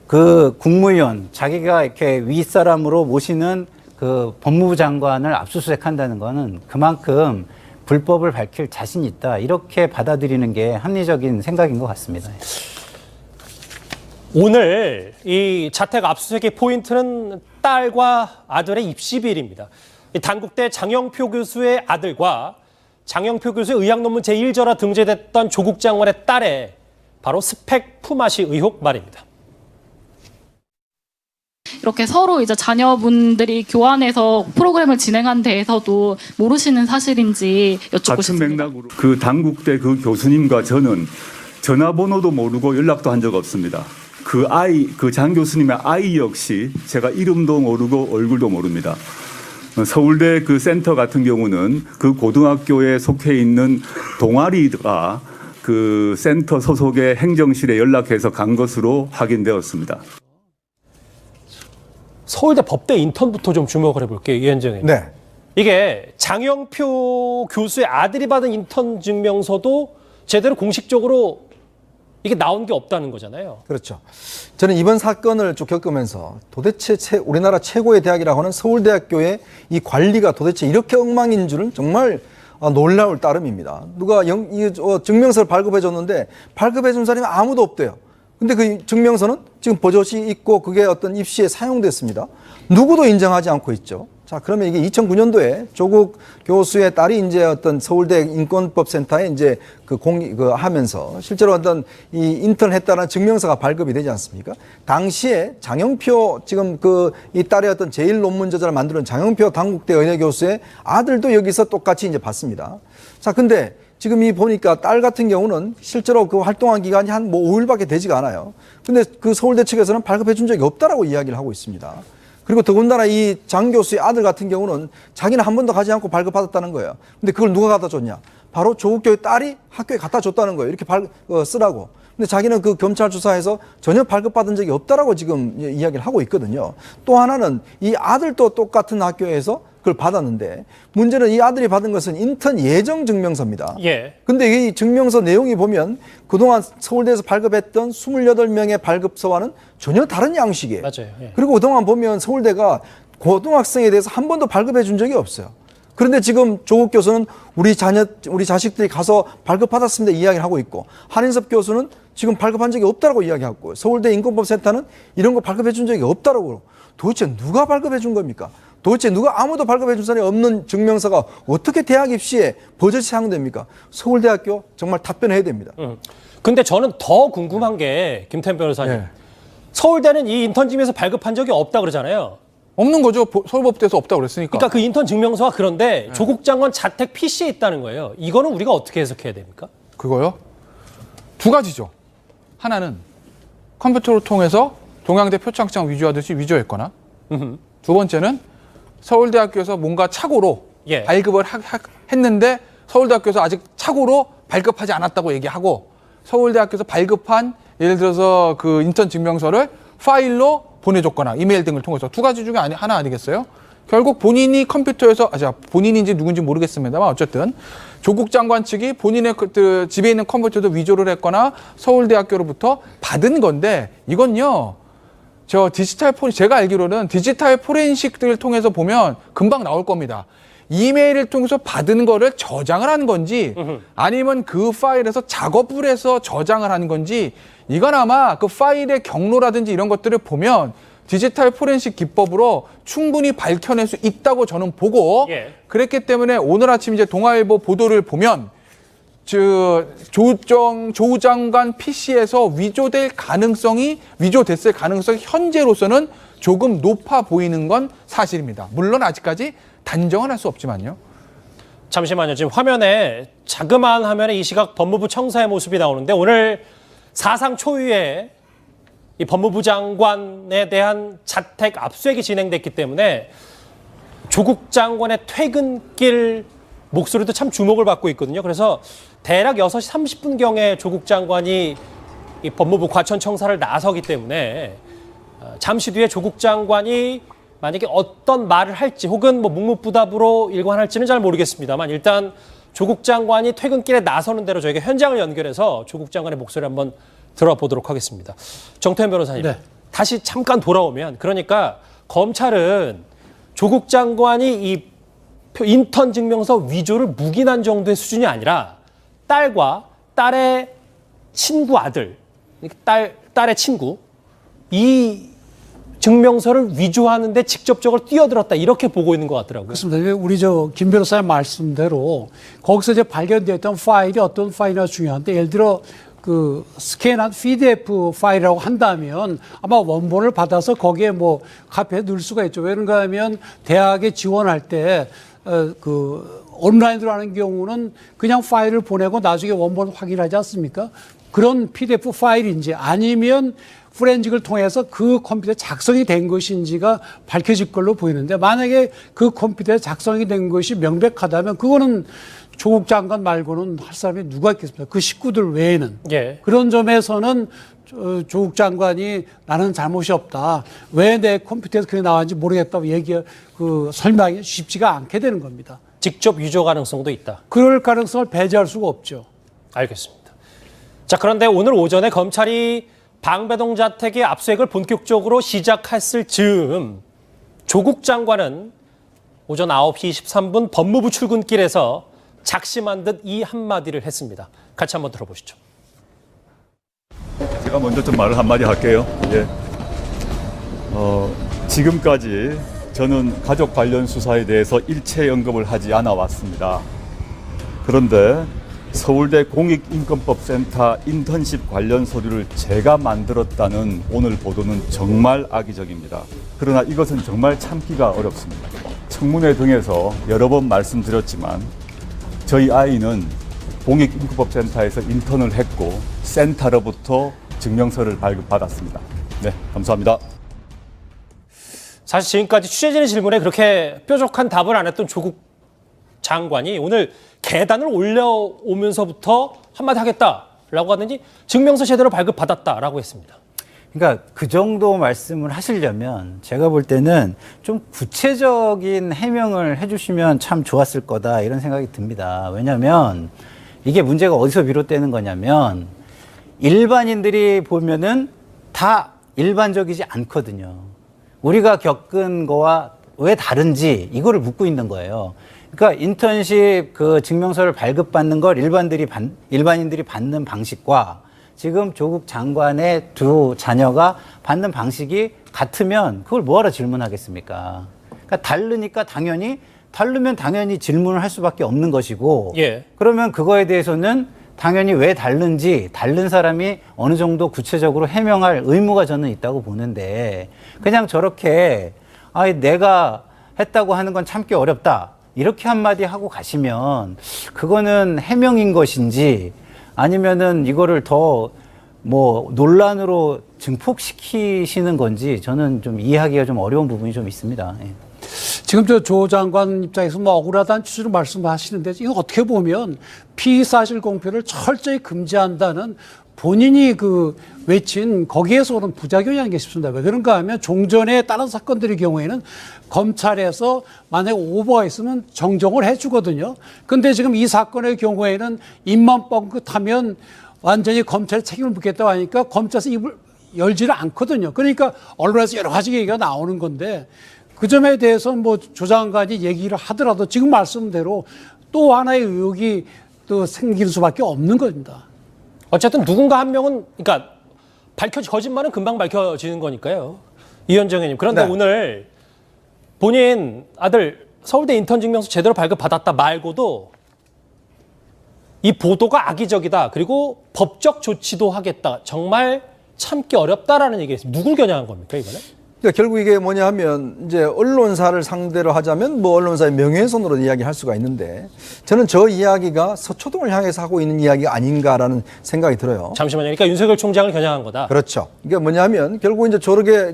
Speaker 9: 그 국무위원, 자기가 이렇게 윗사람으로 모시는 그 법무부 장관을 압수수색한다는 거는 그만큼 불법을 밝힐 자신이 있다. 이렇게 받아들이는 게 합리적인 생각인 것 같습니다.
Speaker 3: 오늘 이 자택 압수수색의 포인트는 딸과 아들의 입시 비리입니다. 단국대 장영표 교수의 아들과 장영표 교수의 의학 논문 제1저라 등재됐던 조국 장관의 딸의 바로 스펙 품앗이 의혹 말입니다.
Speaker 13: 이렇게 서로 이제 자녀분들이 교환해서 프로그램을 진행한 데에서도 모르시는 사실인지 여쭙고
Speaker 6: 같은
Speaker 13: 싶습니다.
Speaker 6: 맥락으로 그 단국대 그 교수님과 저는 전화번호도 모르고 연락도 한 적 없습니다. 그 장 교수님의 아이 역시 제가 이름도 모르고 얼굴도 모릅니다. 서울대 그 센터 같은 경우는 그 고등학교에 속해 있는 동아리가 그 센터 소속의 행정실에 연락해서 간 것으로 확인되었습니다.
Speaker 3: 서울대 법대 인턴부터 좀 주목을 해볼게요, 이현정님.
Speaker 7: 네.
Speaker 3: 이게 장영표 교수의 아들이 받은 인턴 증명서도 제대로 공식적으로 이게 나온 게 없다는 거잖아요.
Speaker 7: 그렇죠. 저는 이번 사건을 쭉 겪으면서 도대체 우리나라 최고의 대학이라고 하는 서울대학교의 이 관리가 도대체 이렇게 엉망인 줄은 정말 놀라울 따름입니다. 누가 증명서를 발급해 줬는데 발급해 준 사람이 아무도 없대요. 근데 그 증명서는 지금 버젓이 있고 그게 어떤 입시에 사용됐습니다. 누구도 인정하지 않고 있죠. 자, 그러면 이게 2009년도에 조국 교수의 딸이 이제 어떤 서울대 인권법센터에 이제 하면서 실제로 어떤 이 인턴 했다는 증명서가 발급이 되지 않습니까? 당시에 장영표 지금 이 딸의 어떤 제일 논문 저자를 만드는 장영표 당국대 의대 교수의 아들도 여기서 똑같이 이제 봤습니다. 자, 근데 지금 이 보니까 딸 같은 경우는 실제로 그 활동한 기간이 한 5일밖에 되지가 않아요. 근데 그 서울대 측에서는 발급해 준 적이 없다라고 이야기를 하고 있습니다. 그리고 더군다나 이 장 교수의 아들 같은 경우는 자기는 한 번도 가지 않고 발급받았다는 거예요. 근데 그걸 누가 갖다 줬냐? 바로 조국 교수의 딸이 학교에 갖다 줬다는 거예요. 이렇게 쓰라고. 근데 자기는 그 검찰 조사에서 전혀 발급받은 적이 없다라고 지금 이야기를 하고 있거든요. 또 하나는 이 아들도 똑같은 학교에서 그걸 받았는데 문제는 이 아들이 받은 것은 인턴 예정 증명서입니다.
Speaker 3: 예.
Speaker 7: 근데 이 증명서 내용이 보면 그동안 서울대에서 발급했던 28명의 발급서와는 전혀 다른 양식이에요.
Speaker 3: 맞아요. 예.
Speaker 7: 그리고 그동안 보면 서울대가 고등학생에 대해서 한 번도 발급해 준 적이 없어요. 그런데 지금 조국 교수는 우리 자식들이 가서 발급받았습니다 이야기를 하고 있고 한인섭 교수는 지금 발급한 적이 없다라고 이야기하고 서울대 인권법센터는 이런 거 발급해 준 적이 없다라고. 도대체 누가 발급해 준 겁니까? 도대체 누가 아무도 발급해 준 사람이 없는 증명서가 어떻게 대학 입시에 버젓이 사용됩니까? 서울대학교 정말 답변해야 됩니다.
Speaker 3: 근데 저는 더 궁금한 게 김태현 변호사님.
Speaker 10: 예.
Speaker 3: 서울대는 이 인턴 증명서 발급한 적이 없다 그러잖아요.
Speaker 10: 없는 거죠. 서울법대에서 없다고 그랬으니까.
Speaker 3: 그러니까 그 인턴 증명서가 그런데 조국 장관 자택 PC에 있다는 거예요. 이거는 우리가 어떻게 해석해야 됩니까?
Speaker 10: 그거요? 두 가지죠. 하나는 컴퓨터를 통해서 동양대 표창장 위조하듯이 위조했거나 두 번째는 서울대학교에서 뭔가 착오로
Speaker 3: 예.
Speaker 10: 발급을 했는데 서울대학교에서 아직 착오로 발급하지 않았다고 얘기하고 서울대학교에서 발급한 예를 들어서 그 인턴 증명서를 파일로 보내줬거나 이메일 등을 통해서 두 가지 중에 하나 아니겠어요? 결국 본인이 컴퓨터에서 본인인지 누군지 모르겠습니다만 어쨌든 조국 장관 측이 본인의 집에 있는 컴퓨터도 위조를 했거나 서울대학교로부터 받은 건데 이건요. 제가 알기로는 디지털 포렌식들을 통해서 보면 금방 나올 겁니다. 이메일을 통해서 받은 거를 저장을 한 건지 아니면 그 파일에서 작업을 해서 저장을 한 건지 이건 아마 그 파일의 경로라든지 이런 것들을 보면 디지털 포렌식 기법으로 충분히 밝혀낼 수 있다고 저는 보고
Speaker 3: 예.
Speaker 10: 그랬기 때문에 오늘 아침 이제 동아일보 보도를 보면 조 장관 PC에서 위조됐을 가능성이 현재로서는 조금 높아 보이는 건 사실입니다. 물론 아직까지 단정은 할 수 없지만요.
Speaker 3: 잠시만요. 지금 자그마한 화면에 이 시각 법무부 청사의 모습이 나오는데 오늘 사상 초유의 이 법무부 장관에 대한 자택 압수수색이 진행됐기 때문에 조국 장관의 퇴근길 목소리도 참 주목을 받고 있거든요. 그래서 대략 6시 30분경에 조국 장관이 이 법무부 과천청사를 나서기 때문에 잠시 뒤에 조국 장관이 만약에 어떤 말을 할지 혹은 뭐 묵묵부답으로 일관할지는 잘 모르겠습니다만 일단 조국 장관이 퇴근길에 나서는 대로 저희가 현장을 연결해서 조국 장관의 목소리를 한번 들어보도록 하겠습니다. 정태현 변호사님,
Speaker 8: 네.
Speaker 3: 다시 잠깐 돌아오면 그러니까 검찰은 조국 장관이 이 인턴 증명서 위조를 묵인한 정도의 수준이 아니라 딸과 딸의 친구 아들, 딸의 친구 이 증명서를 위조하는데 직접적으로 뛰어들었다 이렇게 보고 있는 것 같더라고요.
Speaker 8: 그렇습니다. 우리 김 변호사의 말씀대로 거기서 이제 발견됐던 파일이 어떤 파일이나 중요한데 예를 들어 그 스캔한 PDF 파일이라고 한다면 아마 원본을 받아서 거기에 뭐 카피해 넣을 수가 있죠. 왜 그런가 하면 대학에 지원할 때 온라인으로 하는 경우는 그냥 파일을 보내고 나중에 원본 확인하지 않습니까? 그런 PDF 파일인지 아니면 포렌식을 통해서 그 컴퓨터에 작성이 된 것인지가 밝혀질 걸로 보이는데 만약에 그 컴퓨터에 작성이 된 것이 명백하다면 그거는 조국 장관 말고는 할 사람이 누가 있겠습니까? 그 식구들 외에는.
Speaker 3: 예.
Speaker 8: 그런 점에서는 조국 장관이 나는 잘못이 없다. 왜 내 컴퓨터에서 그게 나왔는지 모르겠다고 설명하기 쉽지가 않게 되는 겁니다.
Speaker 3: 직접 위조 가능성도 있다.
Speaker 8: 그럴 가능성을 배제할 수가 없죠.
Speaker 3: 알겠습니다. 자, 그런데 오늘 오전에 검찰이 방배동 자택의 압수수색을 본격적으로 시작했을 즈음 조국 장관은 오전 9시 23분 법무부 출근길에서 작심한 듯 이 한마디를 했습니다. 같이 한번 들어보시죠.
Speaker 5: 제가 먼저 좀 말을 한마디 할게요. 예. 지금까지 저는 가족 관련 수사에 대해서 일체 언급을 하지 않아 왔습니다. 그런데 서울대 공익인권법센터 인턴십 관련 서류를 제가 만들었다는 오늘 보도는 정말 악의적입니다. 그러나 이것은 정말 참기가 어렵습니다. 청문회 등에서 여러 번 말씀드렸지만 저희 아이는 공익인권법센터에서 인턴을 했고 센터로부터 증명서를 발급받았습니다. 네, 감사합니다.
Speaker 3: 사실 지금까지 취재진의 질문에 그렇게 뾰족한 답을 안 했던 조국 장관이 오늘 계단을 올라오면서부터 한마디 하겠다라고 하더니 증명서 제대로 발급받았다라고 했습니다.
Speaker 9: 그러니까 그 정도 말씀을 하시려면 제가 볼 때는 좀 구체적인 해명을 해주시면 참 좋았을 거다 이런 생각이 듭니다. 왜냐하면 이게 문제가 어디서 비롯되는 거냐면 일반인들이 보면은 다 일반적이지 않거든요. 우리가 겪은 거와 왜 다른지 이거를 묻고 있는 거예요. 그러니까 인턴십 그 증명서를 발급받는 걸 일반인들이 받는 방식과 지금 조국 장관의 두 자녀가 받는 방식이 같으면 그걸 뭐하러 질문하겠습니까? 그러니까 다르면 당연히 질문을 할 수밖에 없는 것이고
Speaker 3: 예.
Speaker 9: 그러면 그거에 대해서는 당연히 왜 다른지 다른 사람이 어느 정도 구체적으로 해명할 의무가 저는 있다고 보는데 그냥 저렇게 내가 했다고 하는 건 참기 어렵다 이렇게 한마디 하고 가시면 그거는 해명인 것인지 아니면은 이거를 더 뭐 논란으로 증폭시키시는 건지 저는 좀 이해하기가 좀 어려운 부분이 좀 있습니다. 예.
Speaker 8: 지금 조 장관 입장에서 뭐 억울하다는 취지로 말씀하시는데 이거 어떻게 보면 피의사실 공표를 철저히 금지한다는 본인이 외친 거기에서 오는 부작용이 아닌가 싶습니다. 왜 그런가 하면 종전에 다른 사건들의 경우에는 검찰에서 만약에 오버가 있으면 정정을 해주거든요. 근데 지금 이 사건의 경우에는 입만 뻥긋하면 완전히 검찰에 책임을 묻겠다고 하니까 검찰에서 입을 열지를 않거든요. 그러니까 언론에서 여러 가지 얘기가 나오는 건데 그 점에 대해서는 뭐 조 장관이 얘기를 하더라도 지금 말씀대로 또 하나의 의혹이 또 생길 수밖에 없는 겁니다.
Speaker 3: 어쨌든 누군가 한 명은 그러니까 거짓말은 금방 밝혀지는 거니까요. 이현정 의원님. 그런데
Speaker 7: 네.
Speaker 3: 오늘 본인 아들 서울대 인턴 증명서 제대로 발급받았다 말고도 이 보도가 악의적이다. 그리고 법적 조치도 하겠다. 정말 참기 어렵다라는 얘기예요. 누굴 겨냥한 겁니까, 이거는?
Speaker 7: 그러니까 결국 이게 뭐냐 하면 이제 언론사를 상대로 하자면 뭐 언론사의 명예훼손으로 이야기할 수가 있는데 저는 저 이야기가 서초동을 향해서 하고 있는 이야기가 아닌가라는 생각이 들어요.
Speaker 3: 잠시만요. 그러니까 윤석열 총장을 겨냥한 거다.
Speaker 7: 그렇죠. 이게 뭐냐 하면 결국 이제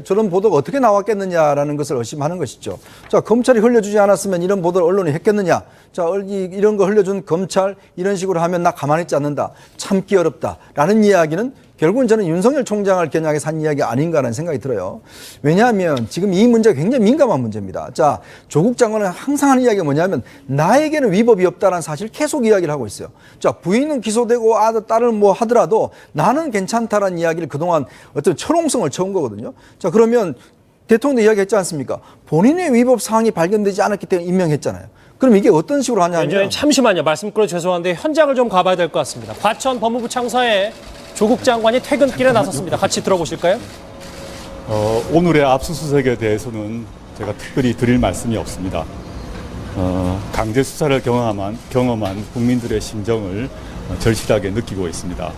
Speaker 7: 저런 보도가 어떻게 나왔겠느냐라는 것을 의심하는 것이죠. 자, 검찰이 흘려주지 않았으면 이런 보도를 언론이 했겠느냐. 자, 이런 거 흘려준 검찰 이런 식으로 하면 나 가만히 있지 않는다. 참기 어렵다라는 이야기는 결국은 저는 윤석열 총장을 겨냥해서 한 이야기 아닌가라는 생각이 들어요. 왜냐하면 지금 이 문제가 굉장히 민감한 문제입니다. 자, 조국 장관은 항상 하는 이야기가 뭐냐면 나에게는 위법이 없다는 사실 계속 이야기를 하고 있어요. 자, 부인은 기소되고 딸은 뭐 하더라도 나는 괜찮다라는 이야기를 그동안 어떤 철옹성을 쳐온 거거든요. 자, 그러면 대통령도 이야기했지 않습니까? 본인의 위법 사항이 발견되지 않았기 때문에 임명했잖아요. 그럼 이게 어떤 식으로 하냐면
Speaker 3: 잠시만요. 말씀 끌어 죄송한데 현장을 좀 가봐야 될 것 같습니다. 과천 법무부 창서에 조국 장관이 퇴근길에 나섰습니다. 같이 들어보실까요?
Speaker 5: 오늘의 압수수색에 대해서는 제가 특별히 드릴 말씀이 없습니다. 강제 수사를 경험한 국민들의 심정을 절실하게 느끼고 있습니다.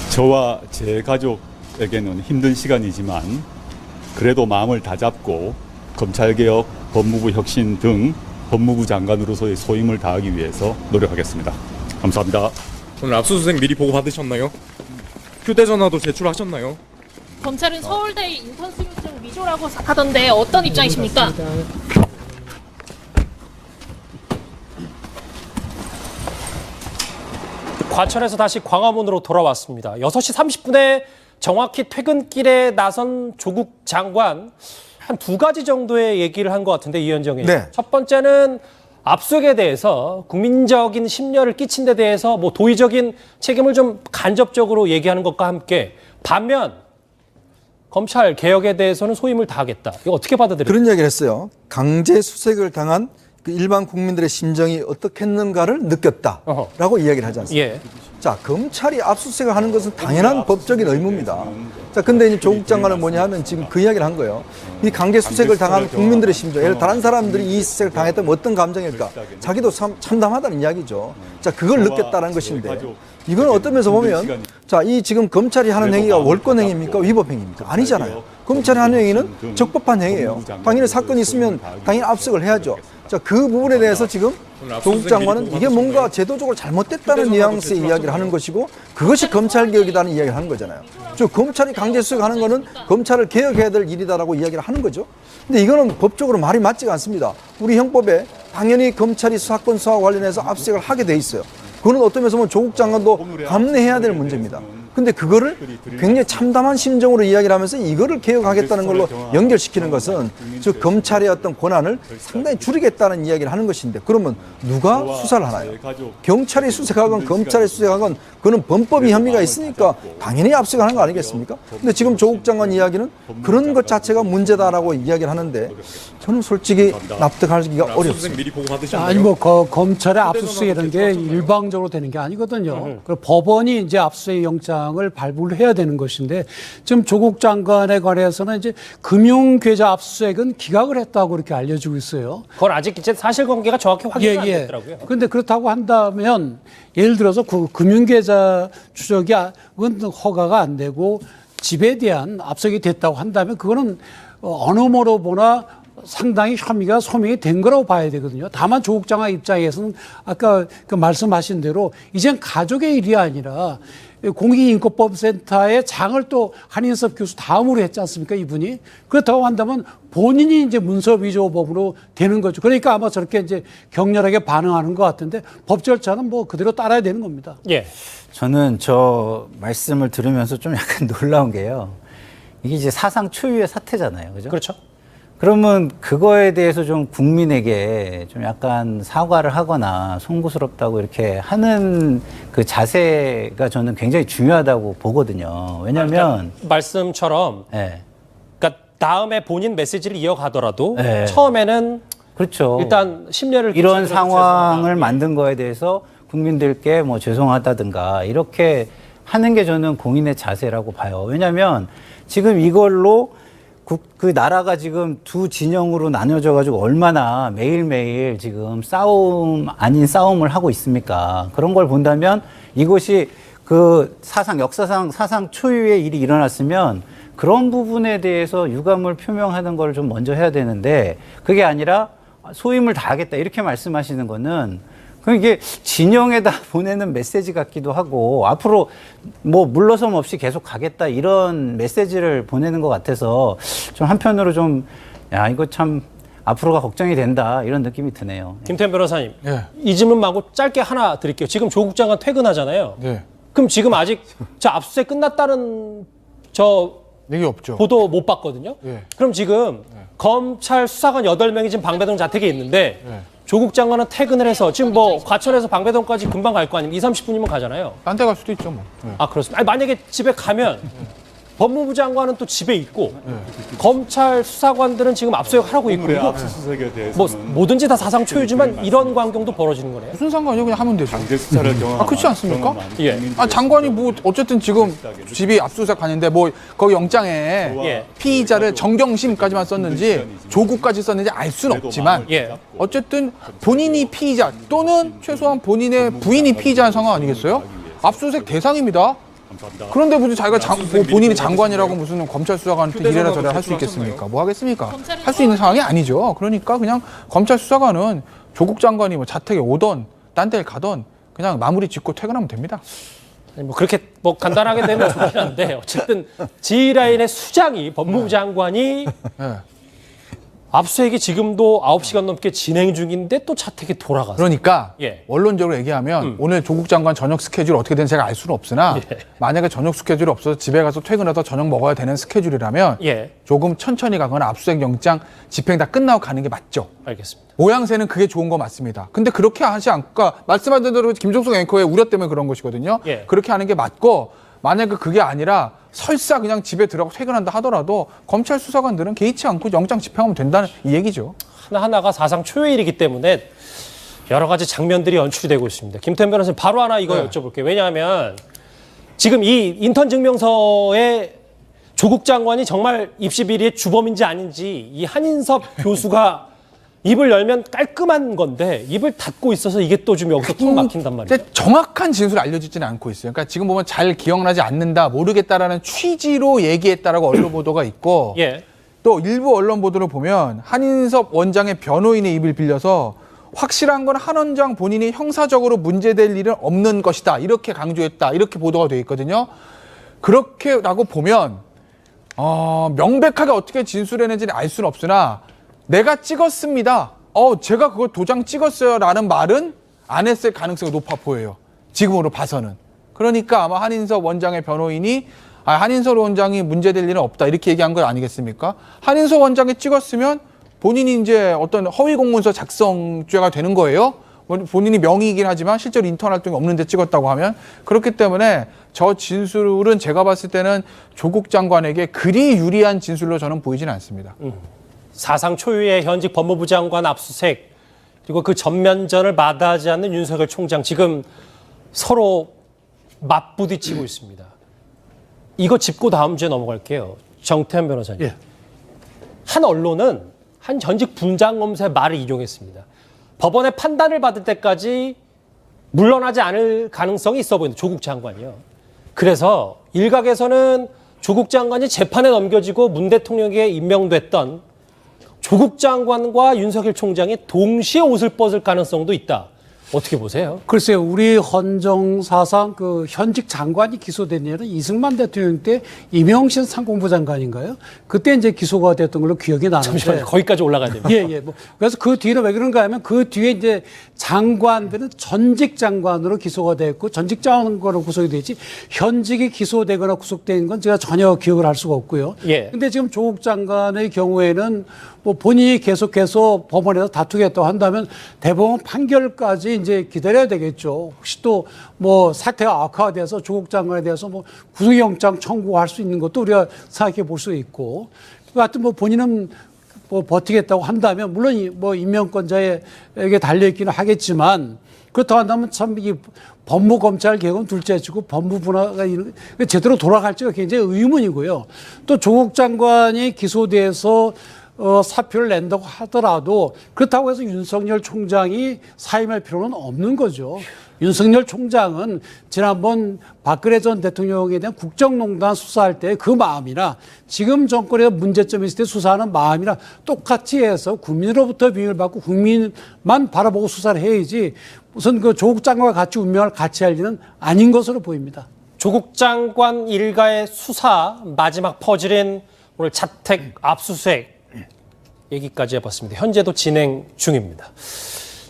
Speaker 5: 저와 제 가족에게는 힘든 시간이지만 그래도 마음을 다잡고 검찰개혁, 법무부 혁신 등 법무부 장관으로서의 소임을 다하기 위해서 노력하겠습니다. 감사합니다.
Speaker 11: 오늘 압수수색 미리 보고 받으셨나요? 휴대전화도 제출하셨나요?
Speaker 14: 검찰은 서울대 인턴 수료증 위조라고 하던데 어떤 입장이십니까?
Speaker 3: 과천에서 다시 광화문으로 돌아왔습니다. 6시 30분에 정확히 퇴근길에 나선 조국 장관 한 두 가지 정도의 얘기를 한 것 같은데 이현정 의원.
Speaker 7: 네.
Speaker 3: 첫 번째는 압수수색에 대해서 국민적인 심려를 끼친 데 대해서 뭐 도의적인 책임을 좀 간접적으로 얘기하는 것과 함께 반면 검찰 개혁에 대해서는 소임을 다하겠다. 이거 어떻게 받아들여요?
Speaker 7: 그런 이야기를 했어요. 강제 수색을 당한 그 일반 국민들의 심정이 어떻겠는가를 느꼈다라고 이야기를 하지 않습니까?
Speaker 3: 예.
Speaker 7: 자, 검찰이 압수수색을 하는 것은 당연한 법적인 의무입니다. 자, 근데 이제 조국 장관은 뭐냐 하면 지금 그 이야기를 한 거예요. 이 강제 수색을 당한 국민들의 심정, 예를 들어 다른 사람들이 이 수색을 당했다면 어떤 감정일까? 자기도 참담하다는 이야기죠. 자, 그걸 느꼈다는 것인데 이건 어떤 면에서 보면 자, 이 지금 검찰이 하는 행위가 월권 행위입니까? 위법 행위입니까? 아니잖아요. 검찰이 하는 행위는 적법한 행위예요. 당연히 사건이 있으면 당연히 압수수색을 해야죠. 자, 그 부분에 대해서 지금 조국 장관은 이게 뭔가 제도적으로 잘못됐다는 뉘앙스의 이야기를 하는 것이고 그것이 검찰 개혁이라는 이야기를 하는 거잖아요. 즉 검찰이 강제 수색하는 거는 검찰을 개혁해야 될 일이다라고 이야기를 하는 거죠. 근데 이거는 법적으로 말이 맞지가 않습니다. 우리 형법에 당연히 검찰이 사건 수사와 관련해서 압수수색을 하게 돼 있어요. 그거는 어떤 면에서 보면 조국 장관도 감내해야 될 문제입니다. 근데 그거를 굉장히 참담한 심정으로 이야기를 하면서 이거를 개혁하겠다는 걸로 연결시키는 것은 즉 검찰의 어떤 권한을 상당히 줄이겠다는 이야기를 하는 것인데 그러면 누가 수사를 하나요? 경찰이 수색하건 검찰이 수색하건 그건 범법이 혐의가 있으니까 당연히 압수하는 거 아니겠습니까? 근데 지금 조국 장관 이야기는 그런 것 자체가 문제다라고 이야기를 하는데 저는 솔직히 납득하기가 어렵습니다.
Speaker 8: 아니 뭐 검찰의 압수수색이라는 게 일방적으로 되는 게 아니거든요. 그 법원이 이제 압수수색 영장을 발부를 해야 되는 것인데 지금 조국 장관에 관해서는 이제 금융계좌 압수수색은 기각을 했다고 그렇게 알려지고 있어요.
Speaker 3: 그건 아직 이제 사실관계가 정확히 확인이 안 됐더라고요.
Speaker 8: 그런데 그렇다고 한다면 예를 들어서 그 금융계좌 추적이 허가가 안 되고 집에 대한 압수수색이 됐다고 한다면 그거는 어느 모로 보나 상당히 혐의가 소명이 된 거라고 봐야 되거든요. 다만 조국 장관 입장에서는 아까 그 말씀하신 대로 이젠 가족의 일이 아니라 공익인권법센터의 장을 또 한인섭 교수 다음으로 했지 않습니까, 이분이? 그렇다고 한다면 본인이 이제 문서 위조범으로 되는 거죠. 그러니까 아마 저렇게 이제 격렬하게 반응하는 것 같은데 법 절차는 뭐 그대로 따라야 되는 겁니다.
Speaker 3: 예.
Speaker 9: 저는 저 말씀을 들으면서 좀 약간 놀라운 게요. 이게 이제 사상 초유의 사태잖아요. 그죠?
Speaker 3: 그렇죠.
Speaker 9: 그러면 그거에 대해서 좀 국민에게 좀 약간 사과를 하거나 송구스럽다고 이렇게 하는 그 자세가 저는 굉장히 중요하다고 보거든요. 왜냐하면
Speaker 3: 말씀처럼
Speaker 9: 네.
Speaker 3: 그러니까 다음에 본인 메시지를 이어가더라도
Speaker 9: 네.
Speaker 3: 처음에는
Speaker 9: 그렇죠.
Speaker 3: 일단 심려를
Speaker 9: 이런 상황을 만든 거에 대해서 국민들께 뭐 죄송하다든가 이렇게 하는 게 저는 공인의 자세라고 봐요. 왜냐하면 지금 이걸로 그 나라가 지금 두 진영으로 나눠져 가지고 얼마나 매일매일 지금 싸움 아닌 싸움을 하고 있습니까? 그런 걸 본다면 이것이 그 역사상 사상 초유의 일이 일어났으면 그런 부분에 대해서 유감을 표명하는 걸 좀 먼저 해야 되는데 그게 아니라 소임을 다하겠다 이렇게 말씀하시는 거는 이게 진영에다 보내는 메시지 같기도 하고 앞으로 뭐 물러섬 없이 계속 가겠다 이런 메시지를 보내는 것 같아서 좀 한편으로 좀 야 이거 참 앞으로가 걱정이 된다 이런 느낌이 드네요.
Speaker 3: 김태현 변호사님,
Speaker 10: 네.
Speaker 3: 이 질문 말고 짧게 하나 드릴게요. 지금 조국 장관 퇴근하잖아요.
Speaker 10: 네.
Speaker 3: 그럼 지금 아직 저 압수수색 끝났다는 저
Speaker 10: 얘기 없죠.
Speaker 3: 보도 못 봤거든요.
Speaker 10: 네.
Speaker 3: 그럼 지금 검찰 수사관 8명이 지금 방배동 자택에 있는데
Speaker 10: 네.
Speaker 3: 조국 장관은 퇴근을 해서 지금 뭐 과천에서 방배동까지 금방 갈 거 아닙니까? 2~30분이면 가잖아요.
Speaker 10: 딴 데 갈 수도 있죠, 뭐. 네.
Speaker 3: 아, 그렇습니다. 아니, 만약에 집에 가면 법무부 장관은 또 집에 있고 검찰 수사관들은 지금 압수수색 하고 있고 이거
Speaker 5: 압수수색에 대해서는
Speaker 3: 뭐 뭐든지 다 사상 초유지만 이런 광경도 벌어지는 거네요.
Speaker 10: 무슨 상관이요? 그냥 하면 되죠.
Speaker 5: 강제 수사를 경험한
Speaker 10: 그렇지 않습니까?
Speaker 3: 예.
Speaker 10: 장관이 뭐 어쨌든 지금 집이 압수수색 가는데 뭐 거기 영장에
Speaker 3: 예.
Speaker 10: 피의자를 정경심까지만 썼는지 조국까지 썼는지 알 수는 없지만
Speaker 3: 예.
Speaker 10: 어쨌든 본인이 피의자 또는 최소한 본인의 부인이 피의자인 상황 아니겠어요? 압수수색 대상입니다. 그런데 무슨 자기가 본인이 장관이라고 무슨 검찰 수사관한테 이래라 저래라 할 수 있겠습니까? 뭐 하겠습니까? 할 수 있는 상황이 아니죠. 그러니까 그냥 검찰 수사관은 조국 장관이 뭐 자택에 오던 딴 데를 가던 그냥 마무리 짓고 퇴근하면 됩니다.
Speaker 3: 아니, 뭐 그렇게 뭐 간단하게 되면 좋긴 한데 어쨌든 G라인의 수장이 법무부 장관이
Speaker 10: 네.
Speaker 3: 압수수색이 지금도 9시간 넘게 진행 중인데 또 차택이 돌아가서.
Speaker 10: 그러니까
Speaker 3: 예.
Speaker 10: 원론적으로 얘기하면 오늘 조국 장관 저녁 스케줄 어떻게 되는지 제가 알 수는 없으나 만약에 저녁 스케줄이 없어서 집에 가서 퇴근해서 저녁 먹어야 되는 스케줄이라면 조금 천천히 가거나 압수수색 영장 집행 다 끝나고 가는 게 맞죠.
Speaker 3: 알겠습니다.
Speaker 10: 모양새는 그게 좋은 거 맞습니다. 근데 그렇게 하지 않고 말씀하신 대로 김종숙 앵커의 우려 때문에 그런 것이거든요. 그렇게 하는 게 맞고 만약에 그게 아니라 설사 그냥 집에 들어가고 퇴근한다 하더라도 검찰 수사관들은 개의치 않고 영장 집행하면 된다는 이 얘기죠.
Speaker 3: 하나하나가 사상 초유의 일이기 때문에 여러 가지 장면들이 연출이 되고 있습니다. 김태현 변호사님 바로 하나 이거 여쭤볼게요. 왜냐하면 지금 이 인턴 증명서에 조국 장관이 정말 입시 비리의 주범인지 아닌지 이 한인섭 교수가 입을 열면 깔끔한 건데 입을 닫고 있어서 이게 또 좀 여기서 턱 막힌단 말이에요.
Speaker 10: 정확한 진술이 알려지지는 않고 있어요. 그러니까 지금 보면 잘 기억나지 않는다, 모르겠다라는 취지로 얘기했다라고 언론 보도가 있고 또 일부 언론 보도를 보면 한인섭 원장의 변호인의 입을 빌려서 확실한 건 한 원장 본인이 형사적으로 문제될 일은 없는 것이다. 이렇게 강조했다. 이렇게 보도가 돼 있거든요. 그렇게라고 보면 명백하게 어떻게 진술했는지는 알 수는 없으나 내가 찍었습니다. 제가 그걸 도장 찍었어요. 라는 말은 안 했을 가능성이 높아 보여요. 지금으로 봐서는. 그러니까 아마 한인섭 원장의 변호인이 한인섭 원장이 문제될 일은 없다. 이렇게 얘기한 건 아니겠습니까? 한인섭 원장이 찍었으면 본인이 이제 어떤 허위 공문서 작성죄가 되는 거예요. 본인이 명의이긴 하지만 실제로 인턴 활동이 없는데 찍었다고 하면. 그렇기 때문에 저 진술은 제가 봤을 때는 조국 장관에게 그리 유리한 진술로 저는 보이지는 않습니다.
Speaker 3: 사상 초유의 현직 법무부 장관 압수수색 그리고 그 전면전을 마다하지 않는 윤석열 총장 지금 서로 맞부딪히고 있습니다. 이거 짚고 다음 주에 넘어갈게요. 정태현 변호사님. 한 언론은 한 전직 분장검사의 말을 인용했습니다. 법원의 판단을 받을 때까지 물러나지 않을 가능성이 있어 보인다. 조국 장관이요. 그래서 일각에서는 조국 장관이 재판에 넘겨지고 문 대통령에게 임명됐던 조국 장관과 윤석열 총장이 동시에 옷을 벗을 가능성도 있다. 어떻게 보세요?
Speaker 8: 글쎄요, 우리 헌정사상 그 현직 장관이 기소된 일은 이승만 대통령 때 이명신 상공부 장관인가요? 그때 이제 기소가 됐던 걸로 기억이 나는데.
Speaker 3: 잠시만요. 거기까지 올라가야 됩니다.
Speaker 8: 그래서 그 뒤로 왜 그런가 하면 그 뒤에 이제 장관들은 전직 장관으로 기소가 됐고 전직 장관으로 구속이 되지 현직이 기소되거나 구속된 건 제가 전혀 기억을 할 수가 없고요. 근데 지금 조국 장관의 경우에는 뭐 본인이 계속해서 법원에서 다투겠다고 한다면 대법원 판결까지 이제 기다려야 되겠죠. 혹시 또 뭐 사태가 악화돼서 조국 장관에 대해서 뭐 구속영장 청구할 수 있는 것도 우리가 생각해 볼 수 있고. 하여튼 뭐 본인은 뭐 버티겠다고 한다면 물론 뭐 임명권자에게 달려있기는 하겠지만 그렇다고 한다면 참 이 법무검찰 개혁은 둘째치고 법무 분화가 제대로 돌아갈지가 굉장히 의문이고요. 또 조국 장관이 기소돼서 사표를 낸다고 하더라도 그렇다고 해서 윤석열 총장이 사임할 필요는 없는 거죠. 윤석열 총장은 지난번 박근혜 전 대통령에 대한 국정농단 수사할 때 그 마음이나 지금 정권에 문제점이 있을 때 수사하는 마음이나 똑같이 해서 국민으로부터 비밀을 받고 국민만 바라보고 수사를 해야지 무슨 그 조국 장관과 같이 운명을 같이 할 일은 아닌 것으로 보입니다.
Speaker 3: 조국 장관 일가의 수사 마지막 퍼즐인 오늘 자택 압수수색 얘기까지 해봤습니다. 현재도 진행 중입니다.